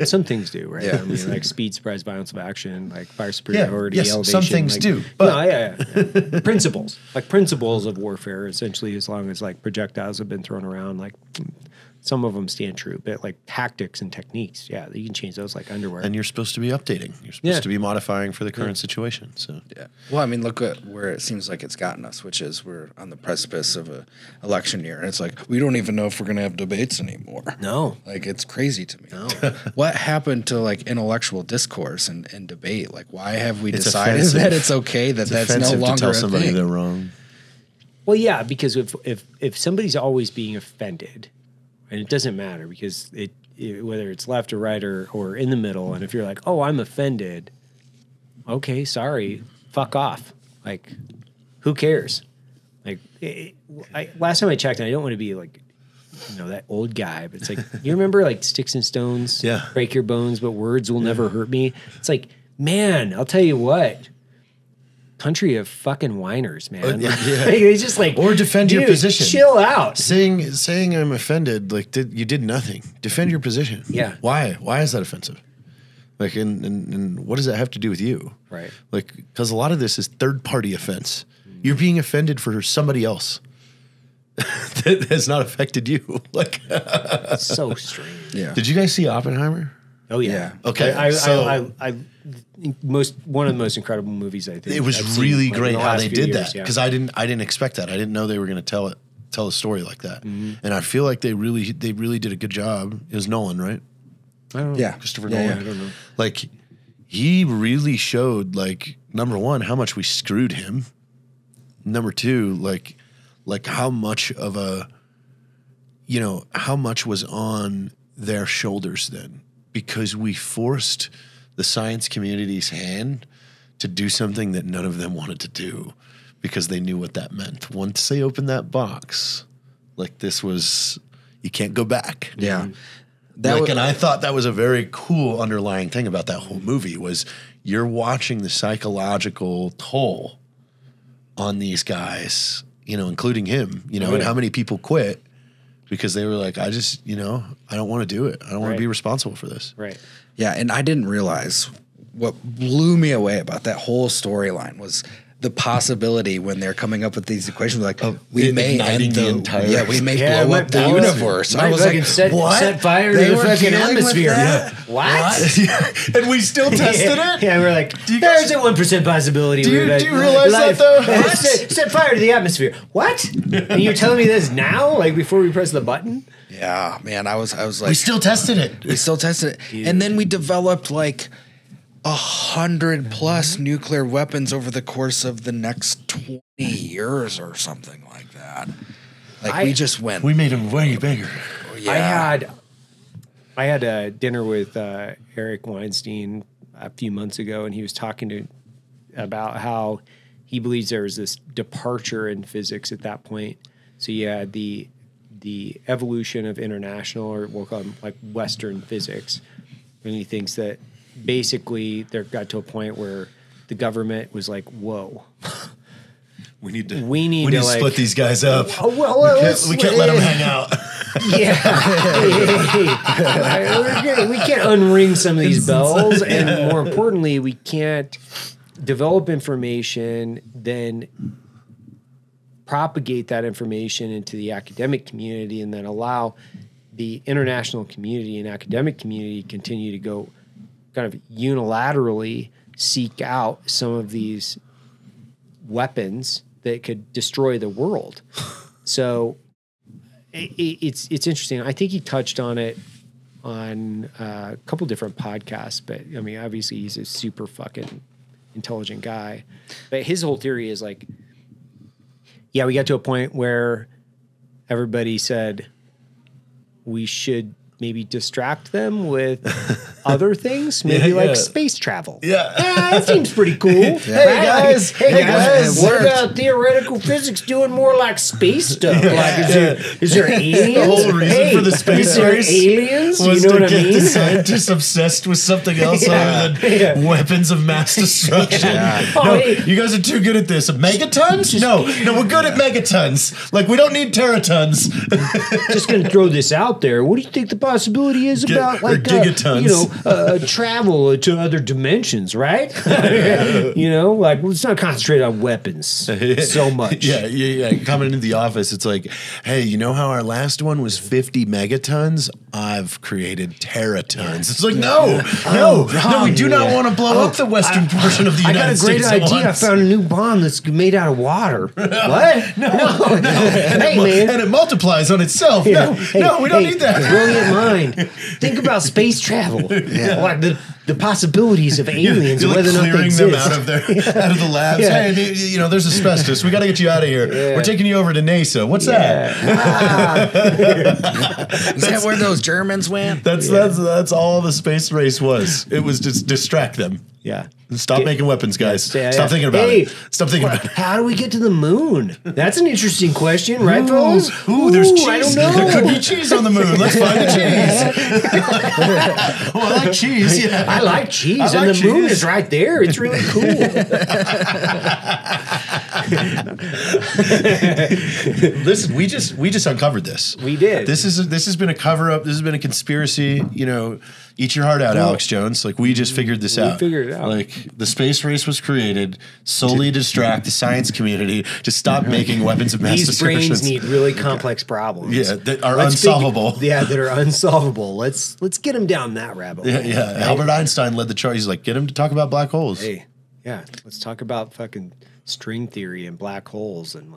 Some things do, right? Yeah. I mean, like speed, surprise, violence of action, like fire superiority, elevation. Some things do. But principles of warfare, essentially, as long as like projectiles have been thrown around, like some of them stand true. But like tactics and techniques, you can change those like underwear. And you're supposed to be updating. You're supposed to be modifying for the current situation. So Well, I mean, look at where it seems like it's gotten us, which is we're on the precipice of a election year, and it's like we don't even know if we're going to have debates anymore. No, like it's crazy to me. No. What happened to like intellectual discourse and debate? Like, why have we decided that it's okay that's no longer to tell somebody a thing? they're wrong? Well, yeah, because if somebody's always being offended, and it doesn't matter because it whether it's left or right or in the middle, and if you're like, oh, I'm offended, okay, sorry, fuck off. Like, who cares? Like, last time I checked, and I don't want to be like, that old guy, but it's like, you remember like sticks and stones, break your bones, but words will never hurt me. It's like, man, I'll tell you what. Country of fucking whiners, man. It's just like, or defend your position. Chill out. Saying I'm offended, like you did nothing. Defend your position. Yeah. Why? Why is that offensive? Like, and what does that have to do with you? Right. Like, because a lot of this is third party offense. You're being offended for somebody else that has not affected you. Like, it's so strange. Yeah. Did you guys see Oppenheimer? Oh yeah. Okay. One of the most incredible movies I think. It was I've really seen, great how they did that because I didn't expect that. I didn't know they were going to tell a story like that. And I feel like they really did a good job. It was Nolan, right? I don't know. Yeah. Christopher Nolan. I don't know. Like, he really showed, like, number one, how much we screwed him. Number two, like how much of how much was on their shoulders then, because we forced the science community's hand to do something that none of them wanted to do because they knew what that meant. Once they opened that box, like, this was, you can't go back. Yeah. And I thought that was a very cool underlying thing about that whole movie was you're watching the psychological toll on these guys, including him, and how many people quit because they were like, I just, I don't want to do it. I don't want to be responsible for this. Right. Yeah, and I didn't realize what blew me away about that whole storyline was the possibility when they're coming up with these equations, like we may end the entire, we may blow up the universe. I was like, what? Set fire to the fucking atmosphere. What? And we still tested it. Yeah, we're like, there's a 1% possibility. Do you realize that though? Set fire to the atmosphere. What? And you're telling me this now, like before we press the button? Yeah, man. I was like, we still tested it. And then we developed like 100+ nuclear weapons over the course of the next 20 years or something like that. Like, we just went. We made them way bigger. Yeah. I had a dinner with Eric Weinstein a few months ago, and he was talking about how he believes there was this departure in physics at that point. So you had the evolution of international, or we'll call them like Western physics, and he thinks that basically there got to a point where the government was like, whoa. We need to split these guys up. We can't let them hang out. We can't unring some of these bells, and more importantly, we can't develop information, then propagate that information into the academic community, and then allow the international community and academic community continue to go kind of unilaterally seek out some of these weapons that could destroy the world. So it's interesting. I think he touched on it on a couple different podcasts, but I mean, obviously he's a super fucking intelligent guy. But his whole theory is like, yeah, we got to a point where everybody said we should maybe distract them with other things, maybe space travel. Yeah. That seems pretty cool. Hey guys, what about theoretical physics doing more like space stuff? Like, is there aliens? The whole reason for the space series aliens? was you know to what I get mean? the scientists obsessed with something else other than weapons of mass destruction. No, you guys are too good at this. Megatons? No, we're good at megatons. Like, we don't need teratons. Just gonna throw this out there. What do you think the possibility is about, like, gigatons. travel to other dimensions, right? Like, let's not concentrate on weapons so much. Yeah. Coming into the office, it's like, hey, you know how our last one was 50 megatons? I've created teratons. It's like, no, we do not want to blow up the western portion of the United States. I got a great idea. I found a new bomb that's made out of water. What? No. And it multiplies on itself. We don't need that. Brilliant mind. Think about space travel. Like the possibilities of aliens, You're whether or not they clearing exist. them out of the labs. Yeah. Hey, there's asbestos. We got to get you out of here. Yeah. We're taking you over to NASA. What's that? Is that where those Germans went? That's all the space race was. It was just distract them. Yeah. Stop making weapons, guys. Yeah. Stop thinking about Hey, it. Stop thinking about it. How do we get to the moon? That's an interesting question, right, fellas? Ooh, there's cheese. I don't know. There could be cheese on the moon. Let's find the cheese. Oh, I like cheese. Yeah. I like cheese, I and like the moon cheese. is right there. It's really cool. Listen, we just uncovered this. We did. This has been a cover up. This has been a conspiracy. Eat your heart out, Alex Jones. Like we just figured this out. figured it out. Like the space race was created solely to distract the science community to stop making weapons of mass These destruction. brains need really complex problems. Yeah, that are Let's unsolvable. that are unsolvable. Let's get them down that rabbit hole. Yeah. Albert Einstein led the charge. He's like, get him to talk about black holes. Hey, yeah, let's talk about fucking string theory and black holes and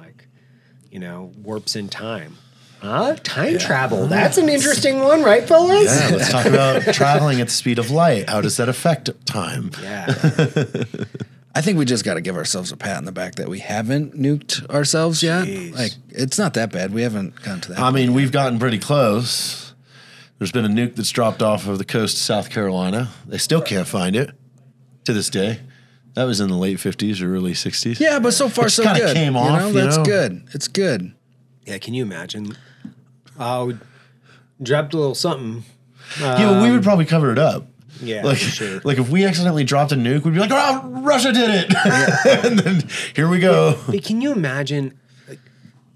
warps in time. Time travel. That's an interesting one, right, fellas? Yeah, let's talk about traveling at the speed of light. How does that affect time? Yeah. I think we just got to give ourselves a pat on the back that we haven't nuked ourselves yet. Jeez. Like, it's not that bad. We haven't gotten to that. I mean, we've gotten pretty close. There's been a nuke that's dropped off of the coast of South Carolina. They still can't find it to this day. That was in the late 50s or early 60s. Yeah, but so far It so kinda good. came off, That's good. It's good. Yeah, can you imagine? We dropped a little something. Yeah, but we would probably cover it up. Yeah, Like, for sure. like if we accidentally dropped a nuke, we'd be like, "Oh, Russia did it!" And then here we go. But can you imagine? Like,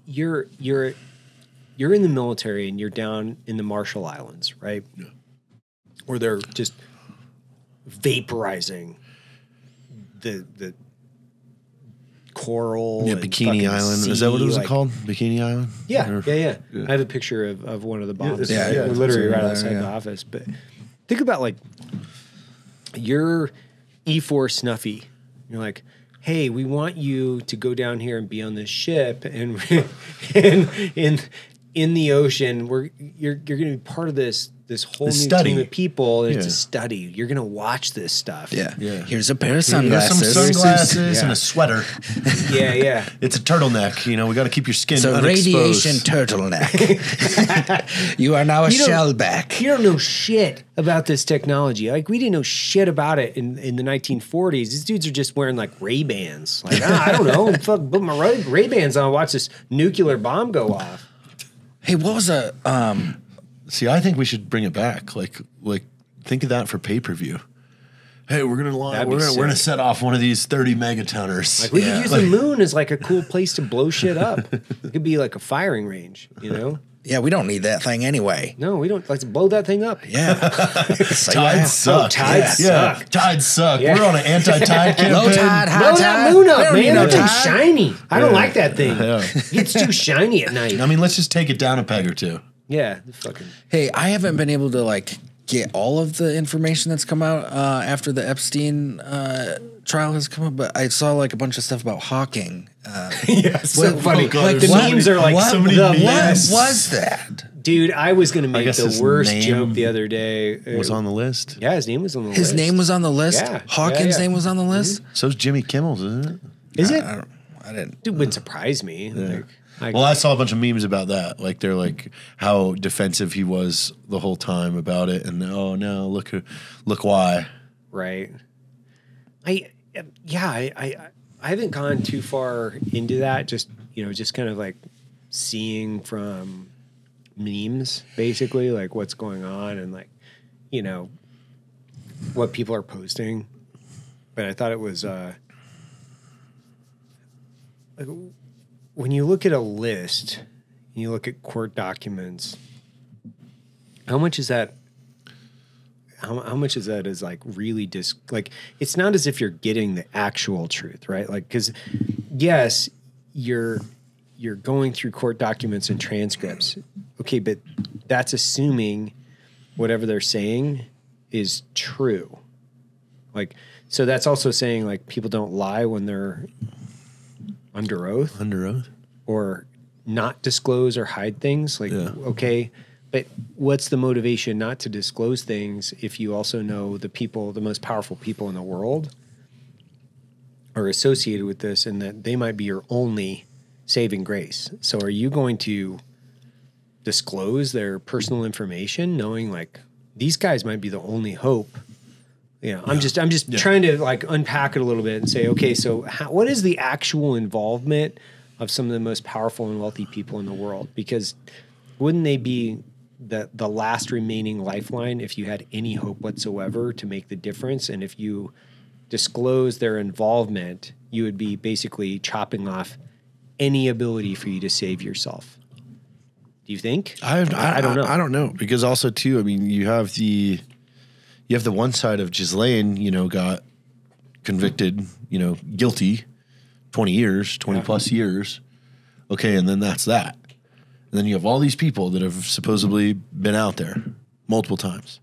you're in the military and you're down in the Marshall Islands, right? Yeah. Where they're just vaporizing the coral. Yeah, and Bikini fucking Island. Is that what it was sea, called? Bikini Island? Yeah, Or- yeah. I have a picture of one of the bombs. Yeah, We're literally it's right there, outside yeah. the office. But think about like your E4 Snuffy. You're like, hey, we want you to go down here and be on this ship, and in the ocean, you're going to be part of this whole new study. team of people. And It's Yeah. a study. You're going to watch this stuff. Yeah. Yeah. Here's a pair of Here's some sunglasses. sunglasses Yeah. and a sweater. Yeah. It's a turtleneck. We got to keep your skin It's a unexposed. radiation turtleneck. You are now a You don't- shellback. You don't know shit about this technology. Like, we didn't know shit about it in the 1940s. These dudes are just wearing like Ray-Bans. Like, I don't know. Fuck, put my Ray-Bans on and watch this nuclear bomb go off. Hey, what was a See, I think we should bring it back. Like think of that for pay-per-view. Hey, we're That'd be gonna sick. set off one of these 30 megatoners. Like, we could use the moon as like a cool place to blow shit up. It could be like a firing range, Yeah, we don't need that thing anyway. No, we don't. Let's blow that thing up. Yeah. It's like, Tides suck. tides Yeah, suck. tides suck. Yeah. We're on an anti-tide campaign. Low tide, high Blow tide. that moon We up, don't need man. no That thing's tide. shiny. I don't like that thing. Yeah. It gets too shiny at night. I mean, let's just take it down a peg or two. Yeah, fucking. Hey, I haven't been able to get all of the information that's come out after the Epstein trial has come up, but I saw a bunch of stuff about Hawking. Yeah, so What- funny. oh God, Like, the what- memes are like what, so many what memes. was that? Dude, I was going to make guess the his worst name joke the other day. Was on the list. Yeah, his name was on the list. His name was on the list. Yeah. Hawkins' Yeah. name was on the list. So's Jimmy Kimmel's, isn't it? Is it? I didn't. Dude, wouldn't surprise me. Well, I saw a bunch of memes about that. Like they're like how defensive he was the whole time about it, and oh no, look why. right. I haven't gone too far into that. Just kind of like seeing from memes, basically, like what's going on and what people are posting. But I thought it was like, when you look at a list, and you look at court documents, how much is that? How much is that is like really it's not as if you're getting the actual truth, right? Like, because yes, you're going through court documents and transcripts, okay, but that's assuming whatever they're saying is true. Like, so that's also saying like people don't lie when they're under oath Under oath. or not disclose or hide things. Like, Yeah. okay, But what's the motivation not to disclose things if you also know the most powerful people in the world are associated with this and that they might be your only saving grace? So are you going to disclose their personal information knowing like these guys might be the only hope? I'm just trying to like unpack it a little bit and say, okay, so what is the actual involvement of some of the most powerful and wealthy people in the world? Because wouldn't they be the last remaining lifeline if you had any hope whatsoever to make the difference? And if you disclose their involvement, you would be basically chopping off any ability for you to save yourself. Do you think? I don't know. I don't know, because also too, I mean, you have the one side of Ghislaine, got convicted, guilty, 20 plus years. Okay, and then that's that. And then you have all these people that have supposedly been out there multiple times,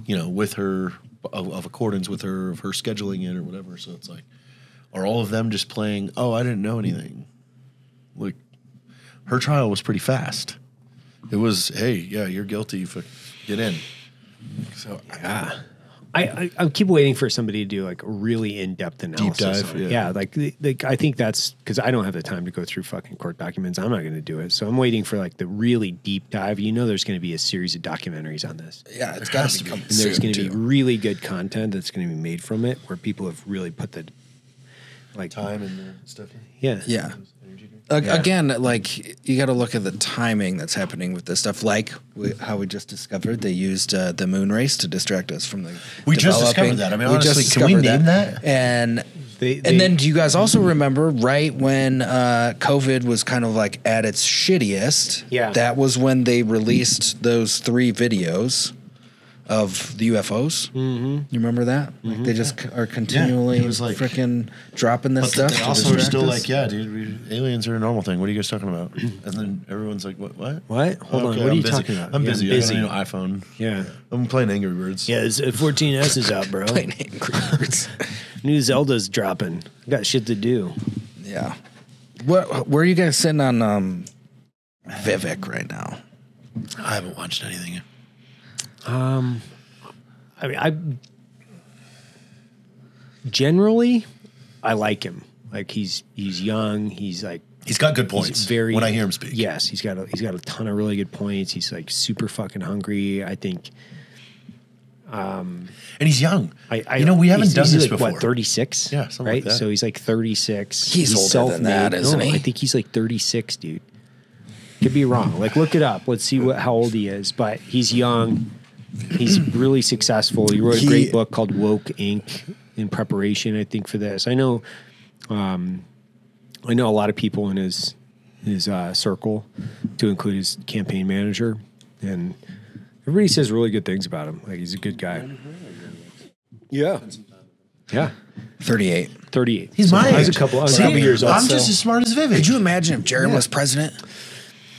with her, of accordance with her scheduling it or whatever. So it's like, are all of them just playing, oh, I didn't know anything? Like, her trial was pretty fast. It was, hey, yeah, you're guilty, get in. So yeah, I keep waiting for somebody to do like a really in-depth analysis. Deep dive, like I think that's because I don't have the time to go through fucking court documents. I'm not going to do it. So I'm waiting for like the really deep dive. There's going to be a series of documentaries on this. Yeah, it's got to be. And there's going to be really good content that's going to be made from it, where people have really put the time and the stuff. Yeah. Yeah. Again, like you got to look at the timing that's happening with this stuff. Like how we just discovered, they used the moon race to distract us from the. We just discovered that. I mean, honestly, can we name that? And then, do you guys also remember right when COVID was kind of like at its shittiest? Yeah, that was when they released those 3 videos of the UFOs. Mm-hmm. You remember that? Mm-hmm. Like they just are continually like, freaking dropping this stuff. They also are still like, yeah, dude, aliens are a normal thing. What are you guys talking about? And then everyone's like, what? What? Hold on. What are you talking about? I'm busy. I got a new iPhone. Yeah. I'm playing Angry Birds. Yeah, 14S is out, bro. Playing Angry Birds. New Zelda's dropping. Got shit to do. Yeah. Where are you guys sitting on Vivek right now? I haven't watched anything. I mean, I generally like him. Like he's young. He's got good points. When I hear him speak, yes, he's got a ton of really good points. He's like super fucking hungry. I think. And he's young. We haven't done this before. What, 36? Yeah, something right. Like that. So he's like 36. He's older than that, isn't he? I think he's like 36, dude. Could be wrong. Like, look it up. Let's see how old he is. But he's young. He's really successful. He wrote a great book called Woke Inc. in preparation, I think, for this. I know a lot of people in his circle, to include his campaign manager, and everybody says really good things about him. Like he's a good guy. Yeah. 38. He's my age. I was a couple years old. I'm just as smart as Vivek. Could you imagine if Jared was president?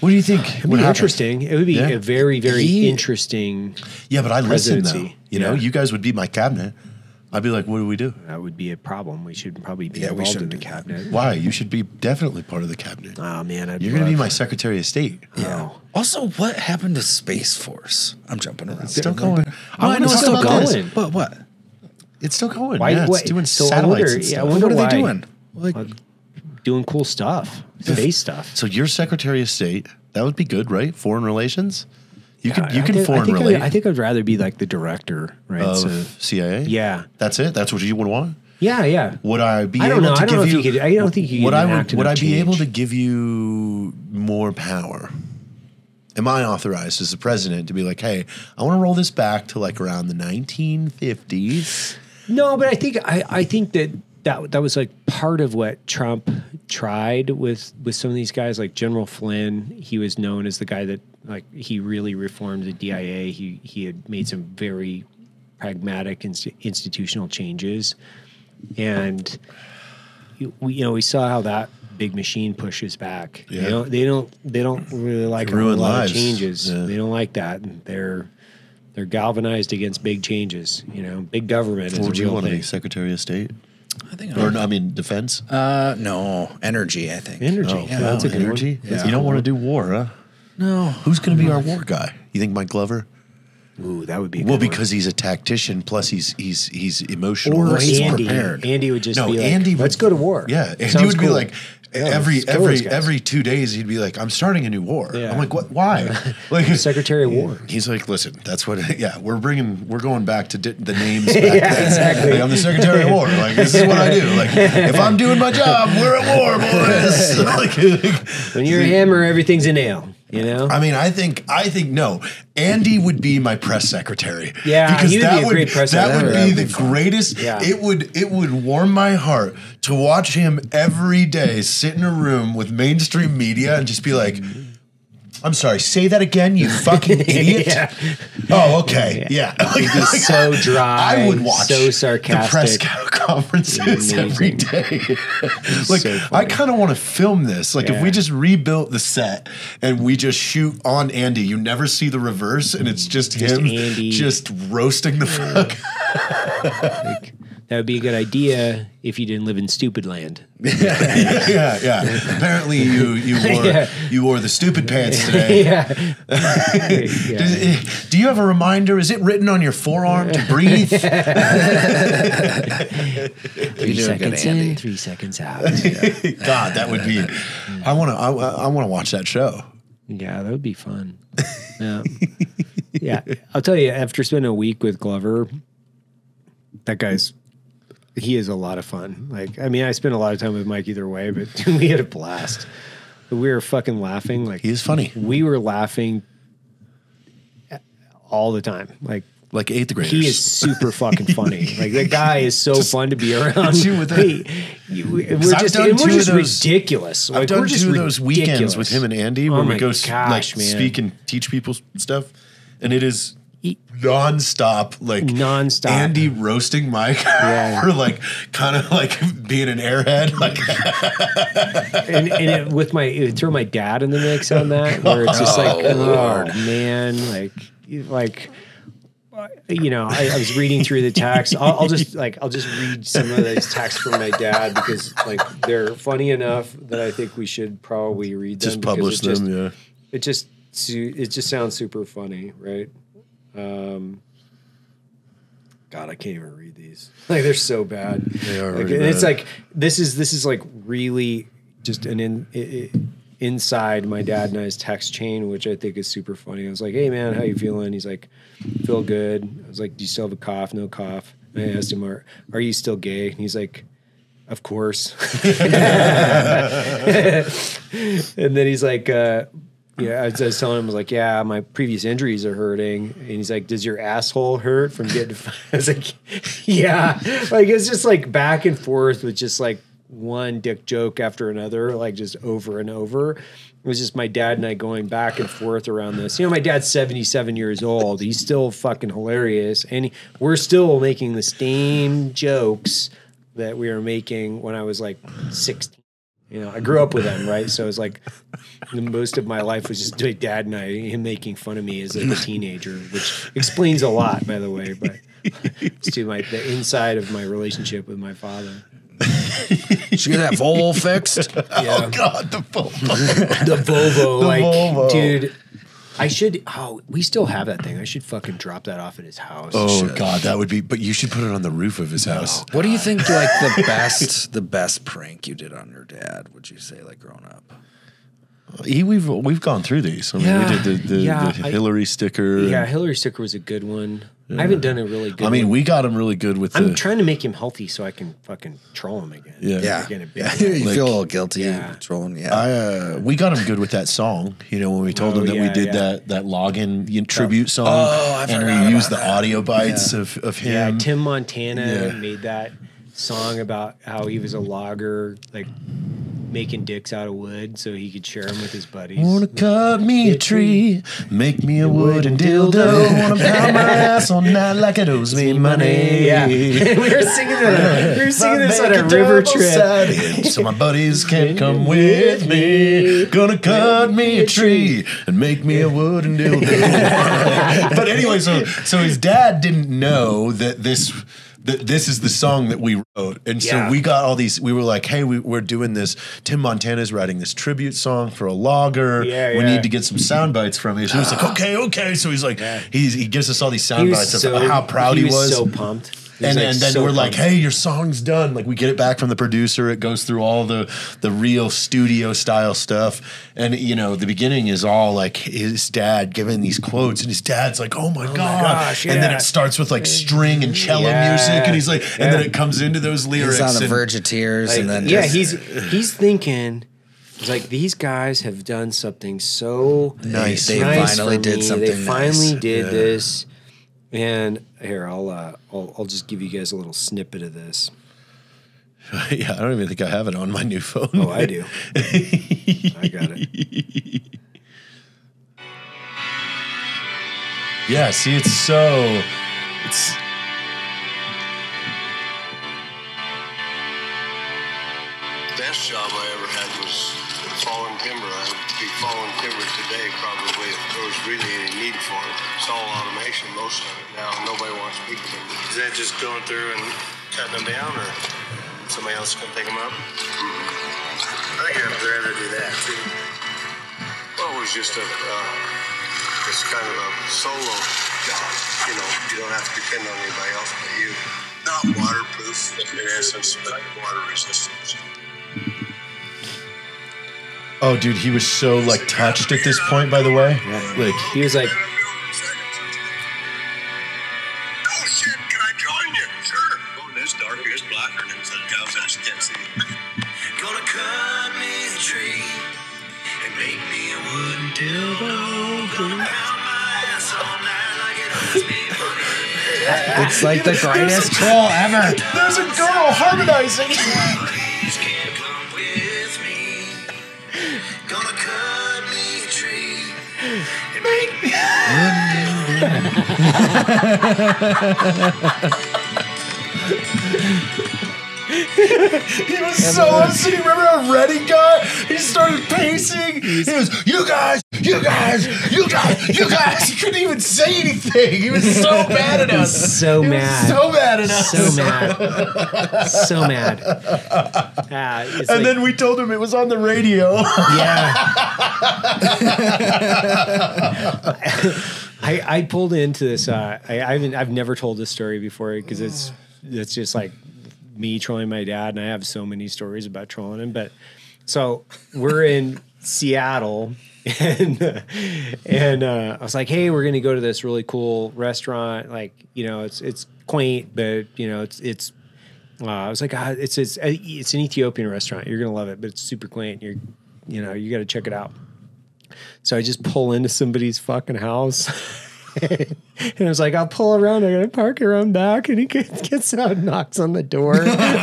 What do you think? It'd be interesting. It would be a very, very interesting. Yeah, but I listen though. You guys would be my cabinet. I'd be like, what do we do? That would be a problem. We should probably be involved in the cabinet. Why? You should be definitely part of the cabinet. Oh man, you're going to be my Secretary of State. Yeah. Oh. Also, what happened to Space Force? I'm jumping around. It's still going. I know it's still going. But what? It's still going. Why? It's doing satellites and stuff. What are they doing? Like doing cool stuff, space stuff. So you're Secretary of State. That would be good, right? Foreign relations. You can foreign relate. I think I'd rather be like the director, right? Of CIA. Yeah, that's it. That's what you would want. Yeah. Would I be able to give you? I don't think you could. Would I be able to give you more power? Am I authorized as the president to be like, hey, I want to roll this back to like around the 1950s? No, but I think that was like part of what Trump tried with some of these guys, like General Flynn. He was known as the guy that like he really reformed the DIA. He had made some very pragmatic institutional changes, and we saw how that big machine pushes back. Yeah. They don't really like a lot of changes. Yeah. They don't like that, and they're galvanized against big changes. Big government is a real thing. Would you want to be Secretary of State? I think. Defense. No, energy. I think energy. That's a good energy. one. Yeah. You don't want to do war, huh? No. Who's going to be our war guy? You think Mike Glover? Ooh, that would be a Well, good one. because he's a tactician, plus he's emotional. Or he's Andy. prepared. Andy would just be like, Andy let's go to war. Yeah, Andy Sounds would be cool. like Yeah, let's kill those guys. every 2 days he'd be like, I'm starting a new war. Yeah. I'm like, what? Why? Like Secretary of War. He's like, listen, that's what. Yeah, we're going back to the names. Back then. exactly. Like, I'm the Secretary of War. Like this is what I do. Like if I'm doing my job, we're at war, boys. like, When you're a hammer, everything's a nail. You know. I mean, I think no. Andy would be my press secretary. Yeah, because he would that be a great press that would secretary. be the greatest. Yeah. It would warm my heart to watch him every day sit in a room with mainstream media and just be like, I'm sorry, say that again, you fucking idiot. Yeah. Oh, okay. Yeah. He'd be so dry. I would watch so the sarcastic. press conferences every day. Like, So I funny. kind of want to film this. Like, if Yeah. we just rebuilt the set and we just shoot on Andy, you never see the reverse, and it's just him Andy. just roasting the fuck. Like, that would be a good idea if you didn't live in stupid land. yeah. Apparently, you wore the stupid pants today. yeah. Yeah. Do you have a reminder? Is it written on your forearm to breathe? 3 doing good, seconds Andy. in, 3 seconds out. God, that would be. I want to watch that show. Yeah, that would be fun. Yeah. Yeah. I'll tell you, after spending a week with Glover, he is a lot of fun. Like, I mean, I spent a lot of time with Mike either way, but we had a blast. We were fucking laughing. Like, He is funny. we were laughing all the time. Like Like eighth graders. he is super fucking funny. Like that guy is so fun to be around. you with that. We're I've just, done and we're two just of those- ridiculous. I've Like, done we're just two of those weekends ridiculous. with him and Andy Oh where we my go gosh, man. speak and teach people stuff, and it is He- nonstop. Like Nonstop. Andy roasting Mike Yeah. for like kind of like being an airhead. Like and with throw my dad in the mix on that, where it's just like, oh man, like. You know, I was reading through the text. I'll just read some of those texts from my dad because like they're funny enough that I think we should probably read them. just because publish them. Yeah. It just sounds super funny, right? God, I can't even read these. Like they're so bad. They are Like, really and it's bad. like this is like really just an inside my dad and I's text chain, which I think is super funny. I was like, "Hey man, how you feeling?" He's like, "Feel good." I was like, "Do you still have a cough?" "No cough." And I asked him, "Are you still gay?" And he's like, "Of course." And then he's like, "Yeah." I was telling him, I was like, "Yeah, my previous injuries are hurting." And he's like, "Does your asshole hurt from getting?" I was like, "Yeah." Like it's just like back and forth with just like one dick joke after another, like just over and over. It was just my dad and I going back and forth around this. You know, my dad's 77 years old. He's still fucking hilarious. And we're still making the same jokes that we were making when I was like 16. You know, I grew up with him, right? So it was like most of my life was just my dad and I, him making fun of me as like a teenager, which explains a lot, by the way, but it's to the inside of my relationship with my father. Did you get that Volvo fixed? Oh God, the Volvo. The Volvo, like, Volvo. dude, I should. Oh, we still have that thing. I should fucking drop that off at his house. Oh God, that would be. But you should put it on the roof of his house. What do you think? Like the best prank you did on your dad? Would you say like growing up? We've gone through these. I mean, Yeah. we did the Yeah, Hillary sticker. Yeah, Hillary sticker was a good one. I haven't done a really good. I mean, one. we got him really good with I'm the. trying to make him healthy so I can fucking troll him again. Yeah. Again, a bit. You Like- feel a little guilty Yeah. trolling. Yeah. we got him good with that song. You know, when we told him that we yeah, did yeah. that login tribute song, Oh, I and forgot we used about the that. audio bites of Yeah, him. Tim Montana Yeah. made that song about how he was a logger, like making dicks out of wood so he could share them with his buddies. Wanna cut me a tree, make me a wooden dildo. Wanna pound my ass all night like it owes me money. Yeah, we were singing that. We were singing this on a river trip. Sided, so my buddies can come with me. Gonna cut me a tree and make me a wooden dildo. But anyway, so his dad didn't know that this this is the song that we wrote. And so we got all these, we were like, hey, we're doing this. Tim Montana's writing this tribute song for a logger. We need to get some sound bites from it. So he was like, okay. So he's like, he gives us all these sound bites of how proud he was. So pumped. And then we're like, hey, your song's done. Like, we get it back from the producer. It goes through all the real studio style stuff. And, you know, the beginning is all like his dad giving these quotes. And his dad's like, oh my gosh. And then it starts with like string and cello music. And he's like, and then it comes into those lyrics. He's on the verge of tears. Like, and then he's thinking, it's like, these guys have done something so nice. They finally did something They finally nice. did this. And here, I'll just give you guys a little snippet of this. Yeah, I don't even think I have it on my new phone. Oh, I do. I got it. Yeah, see, it's best job I ever had was falling timber. I'd be falling timber today probably if there was really any need for it. It's all automation, most of it now. Nobody wants big timber. Is that just going through and cutting them down, or somebody else can pick them up? I think I'd rather do that too. Well, it was just it's kind of a solo job. You know, you don't have to depend on anybody else but you. Not waterproof in essence, but water resistant. oh, dude, he was so like touched at this point, by the way. Like, He was like, Oh shit, can I join you? Sure. Oh, it's darker, it's blacker than the cows I can't see. Gonna cut me a tree and make me a wooden dildo. Gonna pound my ass all night like it owes me money. It's like the greatest troll ever. there's a girl harmonizing. Please can't come with me. Gonna cut me a tree and make me He was so upset. Remember how red he got? He started pacing. He was, you guys. He couldn't even say anything. He was so mad at us. so mad. So mad at us. So mad. So mad. And then we told him it was on the radio. Yeah. I pulled into this. I've never told this story before because it's just like me trolling my dad, and I have so many stories about trolling him. But so we're in Seattle, and I was like, hey, we're gonna go to this really cool restaurant. Like, you know, it's quaint, but you know, it's. I was like, it's an Ethiopian restaurant. You're gonna love it, but it's super quaint. You got to check it out. So I just pull into somebody's fucking house. And I was like, I'll pull around. I gotta park around back. And he gets out and knocks on the door.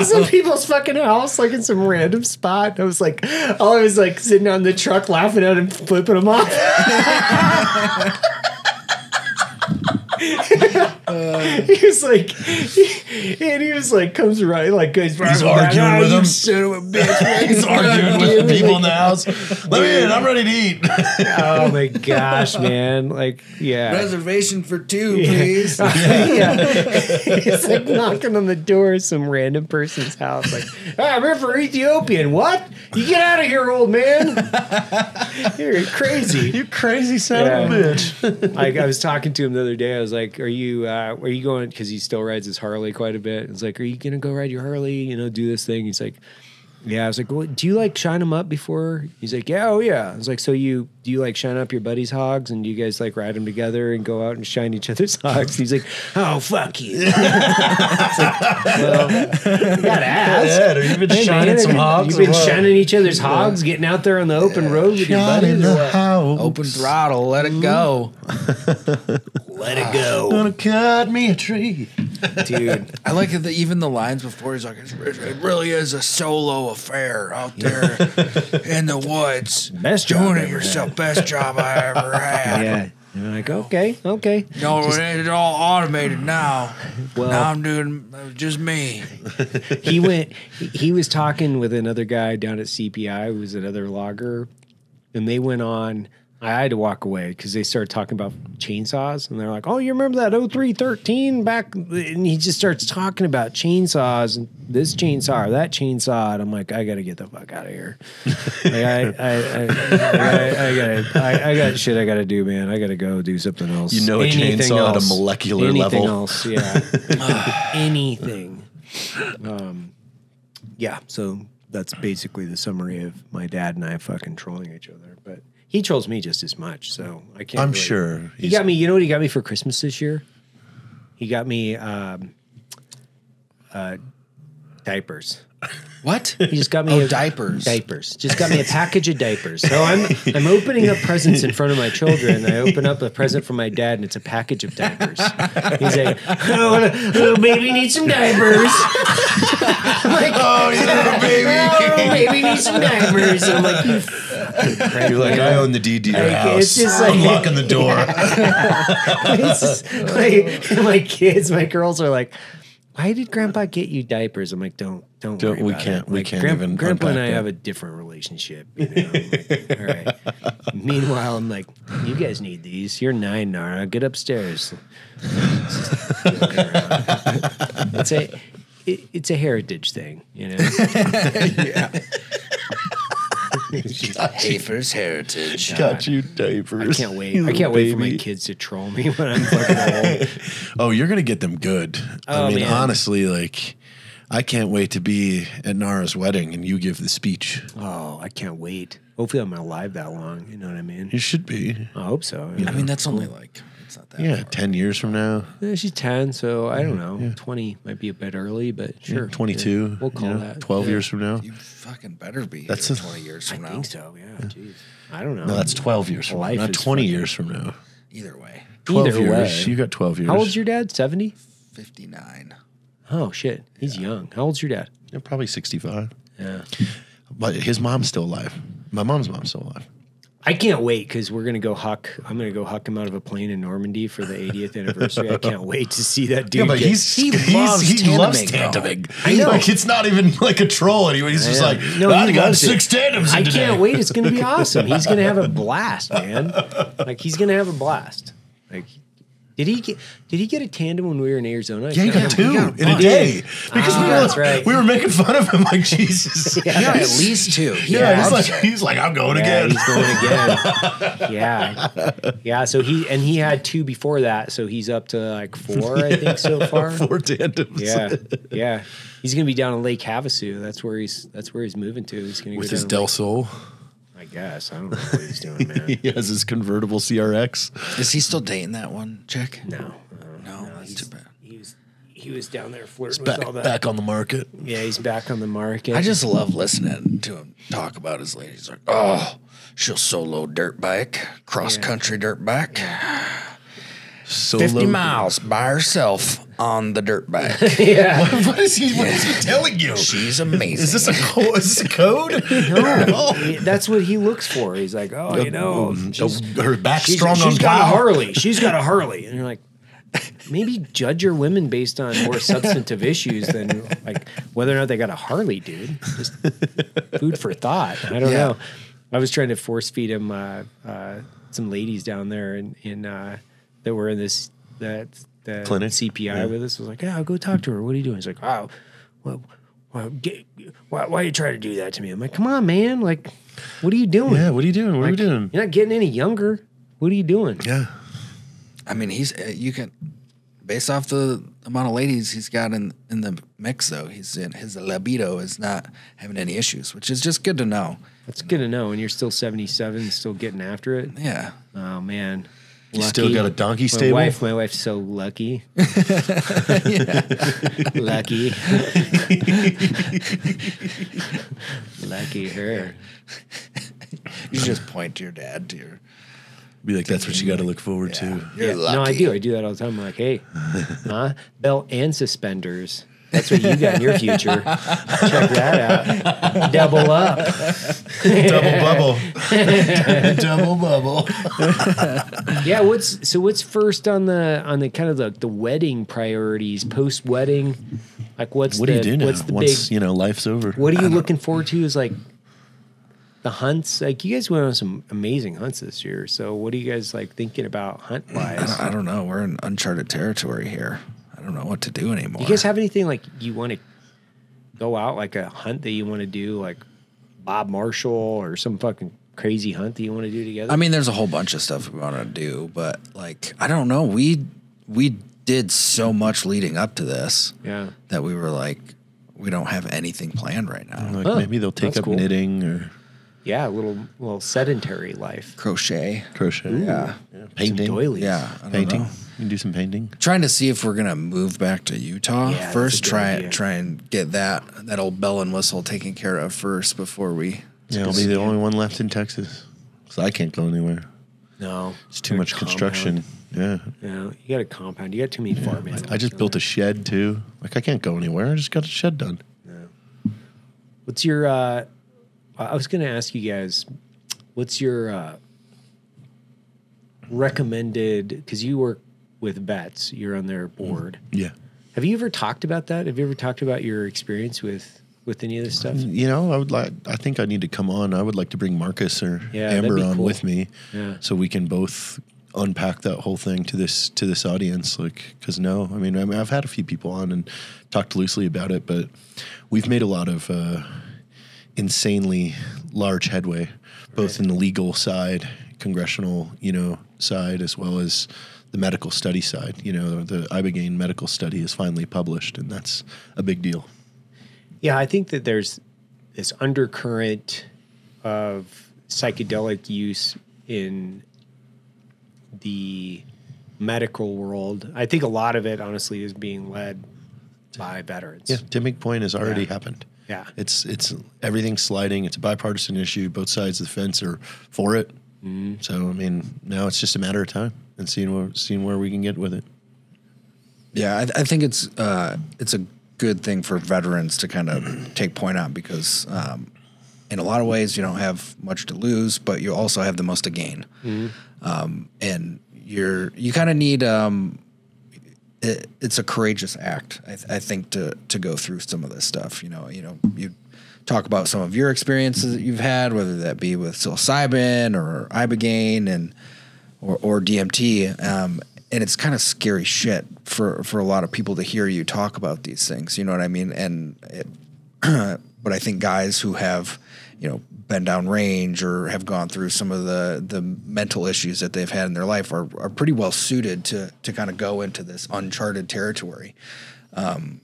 Some people's fucking house, like in some random spot. I was like sitting on the truck laughing at him, flipping him off. He was like, comes right, like He's arguing with him. Son of a bitch. He's arguing with the people in the house. Let me in. I'm ready to eat. Oh my gosh, man! Like, yeah. Reservation for two, please. Yeah. He's like knocking on the door of some random person's house. Like, I'm here for Ethiopian. What? You get out of here, old man. You're crazy. You crazy son of a bitch. Like, I was talking to him the other day. I was like, are you going, because he still rides his Harley quite a bit. It's like, are you going to go ride your Harley, do this thing? He's like, yeah. I was like, well, do you like shine them up before? He's like, yeah, oh yeah. I was like, so do you like shine up your buddies' hogs, and do you guys like ride them together and go out and shine each other's hogs? He's like, oh, fuck you. It's like, well, you gotta ask. Yeah, have you been shining some hogs? You've been shining each other's hogs, getting out there on the open road with your buddies? Or what? Open throttle, let it go. Let it go. Gonna cut me a tree. Dude. I like that even the lines before he's like, it really is a solo affair out there in the woods. Best job doing I it ever yourself. Best job I ever had. Yeah. You're like, okay. No, it's all automated now. Well, now I'm doing just me. He was talking with another guy down at CPI, who was another logger, and they went on I had to walk away because they started talking about chainsaws, and they're like, "Oh, you remember that 0313 back?" And he just starts talking about chainsaws and this chainsaw or that chainsaw, and I'm like, I gotta get the fuck out of here. Like, I got shit I gotta do, man. I gotta go do something else. You know, a chainsaw at a molecular anything level. Else, yeah, anything. Yeah. So that's basically the summary of my dad and I fucking trolling each other, but. He trolls me just as much, so I can't. I'm really, sure. He got me. You know what he got me for Christmas this year? He got me diapers. What? He just got me diapers. Diapers. Just got me a package of diapers. So I'm opening up presents in front of my children. I open up a present for my dad, and it's a package of diapers. He's like, "Oh, baby needs some diapers." I'm like, "Oh yeah, baby. Oh, baby needs some diapers." And I'm like, "You fucking crank." You're like, I own the deed to your house. It's just like I'm locking the door. it's just like, my kids, my girls are like, "Why did Grandpa get you diapers?" I'm like, "Don't worry we about can't. it." We Like, can't even. Grandpa and I unpack have that. a different relationship. You know? I'm like, all right. Meanwhile, I'm like, "You guys need these. You're 9, Nara. Get upstairs." It's a heritage thing, you know. Yeah. Hafer's heritage. Got you diapers. I can't wait. I can't wait for my kids to troll me when I'm fucking old. Oh, you're gonna get them good. Oh, I mean, man. honestly, like, I can't wait to be at Nara's wedding and you give the speech. Oh, I can't wait. Hopefully, I'm alive that long. You know what I mean? You should be. I hope so. I mean, that's only like, it's not that Yeah, far. 10 years from now. Yeah, she's 10, so I don't know. 20 might be a bit early, but sure. 22. Yeah, we'll call you know, that. 12 Yeah. years from now. You fucking better be That's here a- 20 years I from now. think so, yeah. Jeez. I don't know. No, that's 12 years from now, Life not is 20 fucking- years from now. Either way. 12 Either years. way. You got 12 years. How old's your dad? 70? 59. Oh, shit. He's young. How old's your dad? Yeah, probably 65. Yeah. But his mom's still alive. My mom's still alive. I can't wait because we're gonna go huck. I'm gonna go huck him out of a plane in Normandy for the 80th anniversary. I can't wait to see that dude. Yeah, but get- he loves tandeming. I know. Like, it's not even like a troll anymore. He's just like, No, I he got loves 6 tandems I in today. can't wait. It's gonna be awesome. He's gonna have a blast, man. Like he's gonna have a blast. Like, did he get a tandem when we were in Arizona? I Yeah, he can't got remember. 2 in a day. Because that's right. we were making fun of him like, Jesus. Yeah, at least 2. Yeah, he's like, I'm going Yeah, again. he's going again. Yeah. So he had 2 before that, so he's up to like 4, I think, so far. 4 tandems. Yeah. He's gonna be down in Lake Havasu. That's where he's moving to. He's gonna With go his down to Del Sol. I guess. I don't know what he's doing, man. He has his convertible CRX. Is he still dating that one chick? No. No, that's too bad. He was down there flirting with all that. Back on the market. Yeah, he's back on the market. I just love listening to him talk about his lady. He's like, oh, she'll solo dirt bike, cross country dirt bike, Solo. 50 miles by herself on the dirt bike. What is he telling you? She's amazing. Is this a code? No, that's what he looks for. He's like, oh, you know, her back strong on she's got a plow. Harley. She's got a Harley, and you're like, maybe judge your women based on more substantive issues than like whether or not they got a Harley, dude. Just food for thought. I don't know. I was trying to force feed him some ladies down there in that were in the Clinic? CPI with us. I was like, yeah, I'll go talk to her. What are you doing? He's like, oh, well, why you try to do that to me? I'm like, come on, man. Like, what are you doing? Yeah, what are you doing? What are we Like, doing? You're not getting any younger. What are you doing? Yeah. I mean, you can, based off the amount of ladies he's got in the mix, though, his libido is not having any issues, which is just good to know. That's good to know. And you're still 77, still getting after it. Yeah. Oh man, You still got a donkey stable? My wife's so lucky. Lucky. Lucky her. You just point to your dad, to your. Be like, that's what you got to look forward to. You're lucky. No, I do. I do that all the time. I'm like, hey, belt and suspenders. That's what you got in your future. Check that out. Double up. Double bubble. Double bubble. Yeah. What's first on the kind of the wedding priorities post wedding? Like what do you do now? What's the Once, big? life's over. What are you looking forward to? Is like the hunts, like you guys went on some amazing hunts this year. So what are you guys like thinking about hunt wise? I don't know. We're in uncharted territory here. I don't know what to do anymore. You guys have anything like you want to go out, like a hunt that you want to do, like Bob Marshall or some fucking crazy hunt that you want to do together? I mean, there's a whole bunch of stuff we want to do, but like, I don't know. We did so much leading up to this that we were like, we don't have anything planned right now. Like maybe they'll take up cool. knitting or a little sedentary life. crochet. Yeah. Painting. Some doilies. Yeah, I don't Painting. know. You can do some painting. Trying to see if we're gonna move back to Utah Yeah, first. that's a good idea. Try and get that old bell and whistle taken care of first before we. Yeah, I'll be the only one left in Texas. So I can't go anywhere. No. It's too much construction. Yeah. Yeah, you got a compound. You got too many farm animals. I just built a shed too. Like I can't go anywhere. I just got a shed done. What's your I was going to ask you guys, what's your recommended, because you work with vets, you're on their board. Yeah. Have you ever talked about that? Have you ever talked about your experience with any of this stuff? You know, I think I need to come on. I would like to bring Marcus or that'd Amber be on cool. with me, So we can both unpack that whole thing to this audience. Like, because I've had a few people on and talked loosely about it, but we've made a lot of insanely large headway, both in the legal side, congressional, side, as well as the medical study side. The Ibogaine medical study is finally published, and that's a big deal. Yeah, I think that there's this undercurrent of psychedelic use in the medical world. I think a lot of it, honestly, is being led by veterans. Yeah, tipping point has already happened. Yeah. It's everything's sliding. It's a bipartisan issue. Both sides of the fence are for it. Mm-hmm. So now it's just a matter of time and seeing where we can get with it. Yeah, I think it's a good thing for veterans to kind of take point on, because in a lot of ways you don't have much to lose, but you also have the most to gain. Mm-hmm. And you kind of need it's a courageous act, I think, to go through some of this stuff. You talk about some of your experiences that you've had, whether that be with psilocybin or Ibogaine or DMT. And it's kind of scary shit for a lot of people to hear you talk about these things. You know what I mean? But I think guys who have, been down range or have gone through some of the mental issues that they've had in their life are pretty well suited to kind of go into this uncharted territory. And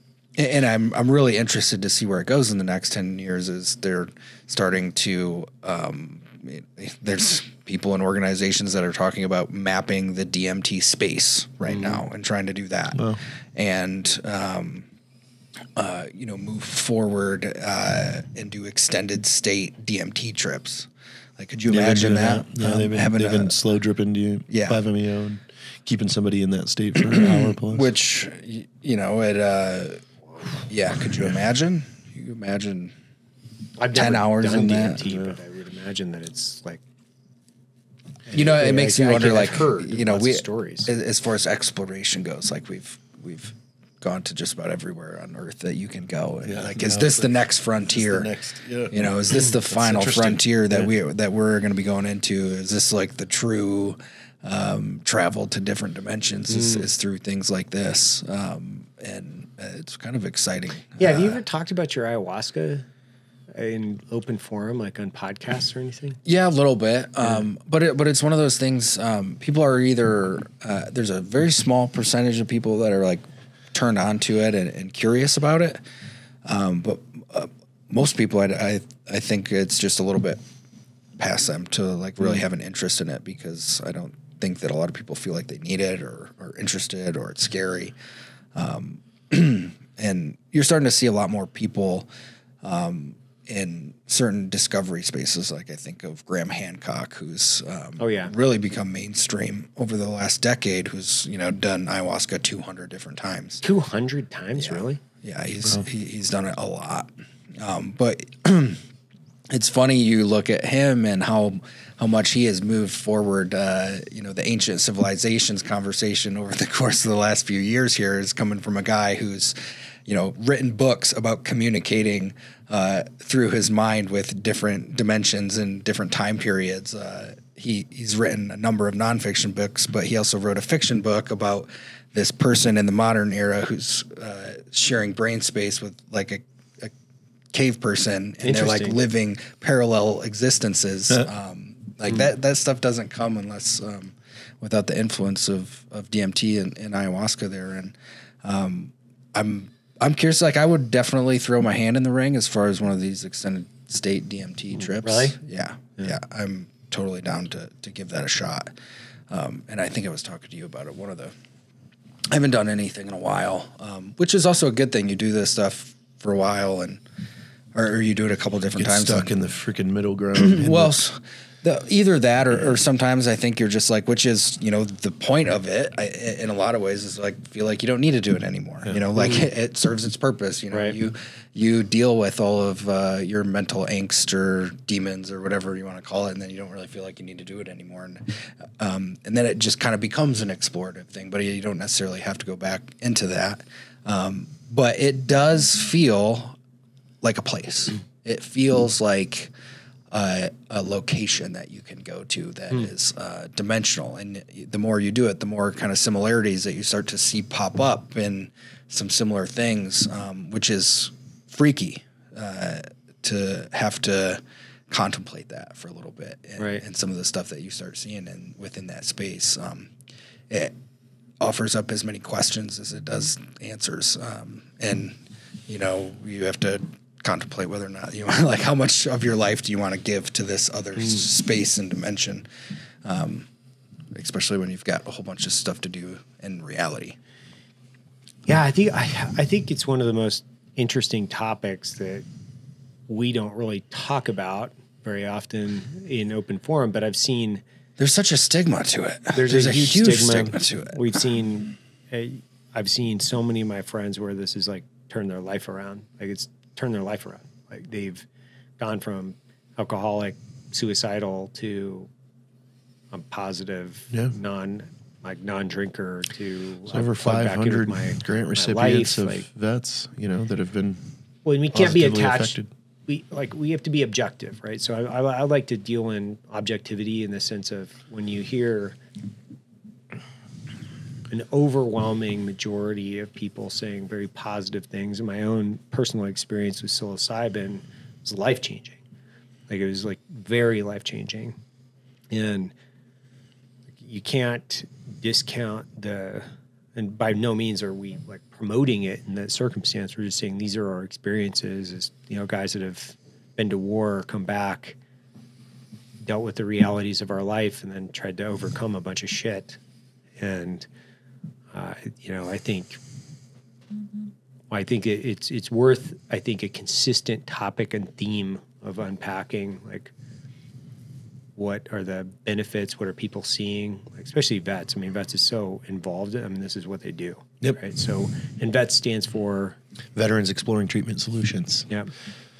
I'm really interested to see where it goes in the next 10 years as they're starting to, there's people and organizations that are talking about mapping the DMT space right now and trying to do that. Oh. And, move forward and do extended state DMT trips. Like, could you imagine that? Yeah, they've been slow dripping you 5-MeO and keeping somebody in that state for an hour plus. Which, could you imagine? You imagine I've 10 hours done in DMT, that? but I would imagine that it's like, it makes you wonder, like, I've heard lots of stories. As far as exploration goes, like we've gone to just about everywhere on Earth that you can go. And is this the next frontier? Is this the final frontier that we're going to be going into? Is this like the true travel to different dimensions? Is through things like this, and it's kind of exciting. Yeah, have you ever talked about your ayahuasca in open forum, like on podcasts or anything? Yeah, a little bit. But it's one of those things. People are either there's a very small percentage of people that are like turned on to it and curious about it. But most people, I think it's just a little bit past them to like really have an interest in it, because I don't think that a lot of people feel like they need it or are interested or it's scary. And you're starting to see a lot more people in certain discovery spaces. Like I think of Graham Hancock, who's really become mainstream over the last decade, who's done ayahuasca 200 different times. 200 times, really? Yeah, he's done it a lot. But it's funny, you look at him and how much he has moved forward. The ancient civilizations conversation over the course of the last few years here is coming from a guy who's written books about communicating through his mind with different dimensions and different time periods. He's written a number of nonfiction books, but he also wrote a fiction book about this person in the modern era who's sharing brain space with like a cave person, and they're like living parallel existences. That stuff doesn't come unless without the influence of DMT and ayahuasca there. And I'm curious. Like, I would definitely throw my hand in the ring as far as one of these extended state DMT trips. Really? Yeah. I'm totally down to give that a shot. And I think I was talking to you about it. I haven't done anything in a while, which is also a good thing. You do this stuff for a while, or you do it a couple different times. Stuck in the freaking middle ground. Either that, or sometimes I think you're just like, which is, the point of it in a lot of ways is like, feel like you don't need to do it anymore. It serves its purpose. Right. You deal with all of your mental angst or demons or whatever you want to call it, and then you don't really feel like you need to do it anymore. And then it just kind of becomes an explorative thing, but you don't necessarily have to go back into that. But it does feel like a place. It feels like a location that you can go to that is dimensional. And the more you do it, the more kind of similarities that you start to see pop up in some similar things, which is freaky to have to contemplate that for a little bit. And some of the stuff that you start seeing within that space, it offers up as many questions as it does answers. And you have to contemplate whether or not you want, like, how much of your life do you want to give to this other space and dimension, especially when you've got a whole bunch of stuff to do in reality. Yeah, I think it's one of the most interesting topics that we don't really talk about very often in open forum, but I've seen there's such a stigma to it. There's a huge stigma to it. I've seen so many of my friends where this is like turned their life around. Like, it's turned their life around. Like, they've gone from alcoholic, suicidal to a positive, non-drinker to over 500 grant recipients of vets, that have been. Well, and we can't be attached. Affected. We have to be objective, right? So I like to deal in objectivity in the sense of when you hear an overwhelming majority of people saying very positive things. And my own personal experience with psilocybin was life-changing. Like, it was like very life-changing. And you can't discount and by no means are we like promoting it in that circumstance. We're just saying these are our experiences as, guys that have been to war, come back, dealt with the realities of our life, and then tried to overcome a bunch of shit. And I think it's worth, I think, a consistent topic and theme of unpacking, like, what are the benefits? What are people seeing? Like, especially vets. I mean, vets is so involved. I mean, this is what they do. Yep. Right. So, and vets stands for Veterans Exploring Treatment Solutions. Yeah.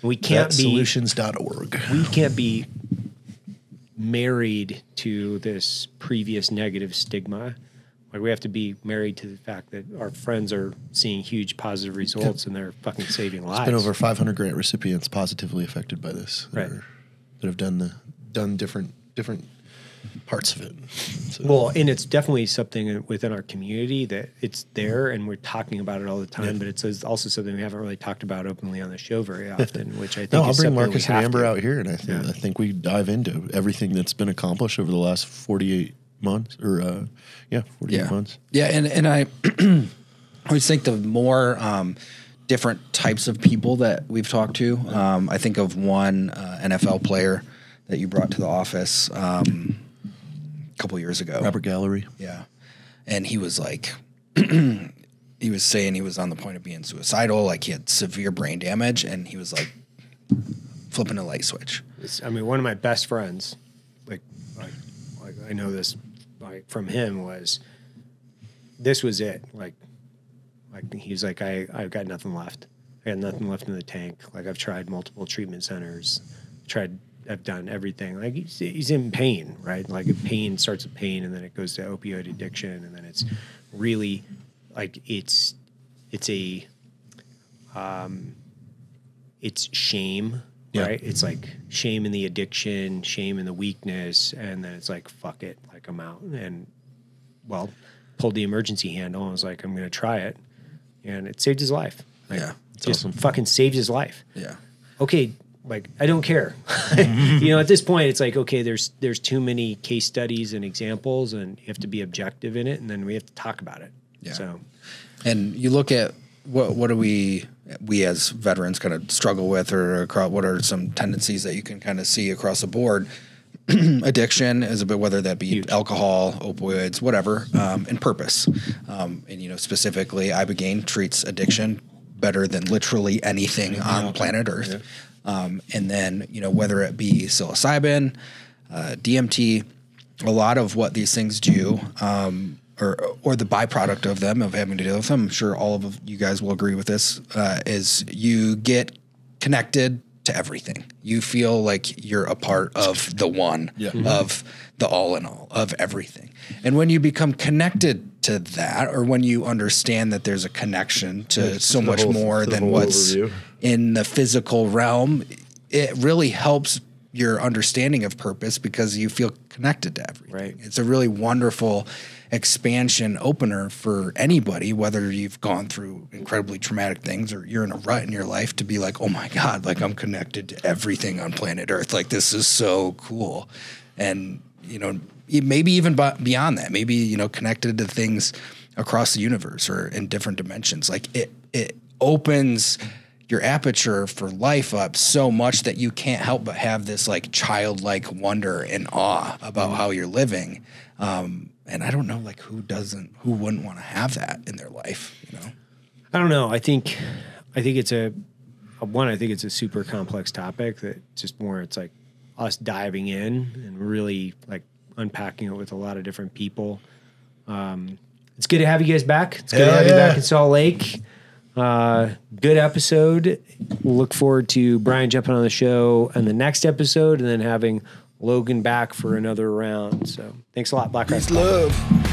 We can't Vetsolutions.org. We can't be married to this previous negative stigma. Like, we have to be married to the fact that our friends are seeing huge positive results and they're fucking saving lives. There's been over 500 grant recipients positively affected by this that have done different parts of it. So. Well, and it's definitely something within our community that it's there, and we're talking about it all the time. But it's also something we haven't really talked about openly on the show very often. Which I think I'll bring Marcus and Amber out here, and I think we dive into everything that's been accomplished over the last 48 months, or 48 months. Yeah, and I always think the more different types of people that we've talked to. I think of one NFL player that you brought to the office a couple years ago. Robert Gallery. Yeah. And he was like, he was saying he was on the point of being suicidal, like he had severe brain damage, and he was like flipping a light switch. One of my best friends, like I know this from him, this was it. Like he's like, I've got nothing left. I got nothing left in the tank. Like, I've tried multiple treatment centers, I've done everything. Like, he's in pain, right? Like, pain starts with pain, and then it goes to opioid addiction, and then it's really like it's a it's shame, right? It's like shame in the addiction, shame in the weakness, and then it's like, fuck it, like I'm out. And well, pulled the emergency handle and was like, I'm going to try it, and it saved his life. Like, It's just fucking saved his life. Yeah. Okay, like I don't care. You know, at this point, it's like, okay, there's too many case studies and examples, and you have to be objective in it, and then we have to talk about it. Yeah. So, and you look at what do we as veterans kind of struggle with, or what are some tendencies that you can kind of see across the board? Addiction is a bit, whether that be alcohol, opioids, whatever, and purpose. And, you know, specifically, Ibogaine treats addiction better than literally anything on planet Earth. Yeah. And then, you know, whether it be psilocybin, DMT, a lot of what these things do, or the byproduct of them, of having to deal with them, I'm sure all of you guys will agree with this, is you get connected to everything. You feel like you're a part of the one, of the all in all, of everything. And when you become connected to that, or when you understand that there's a connection to so much more than what's in the physical realm, it really helps your understanding of purpose, because you feel connected to everything. Right. It's a really wonderful expansion opener for anybody, whether you've gone through incredibly traumatic things or you're in a rut in your life, to be like, oh my God, like I'm connected to everything on planet Earth. Like, this is so cool. And, you know, maybe even beyond that, maybe, you know, connected to things across the universe or in different dimensions. Like it opens your aperture for life up so much that you can't help but have this like childlike wonder and awe about how you're living. And I don't know, like, who wouldn't want to have that in their life, you know? I don't know. I think it's a super complex topic that just more, it's like us diving in and really like unpacking it with a lot of different people. It's good to have you guys back. It's good to have you back in Salt Lake. Good episode. We'll look forward to Brian jumping on the show in the next episode, and then having Logan back for another round. So thanks a lot, Black Rifle. Peace, love.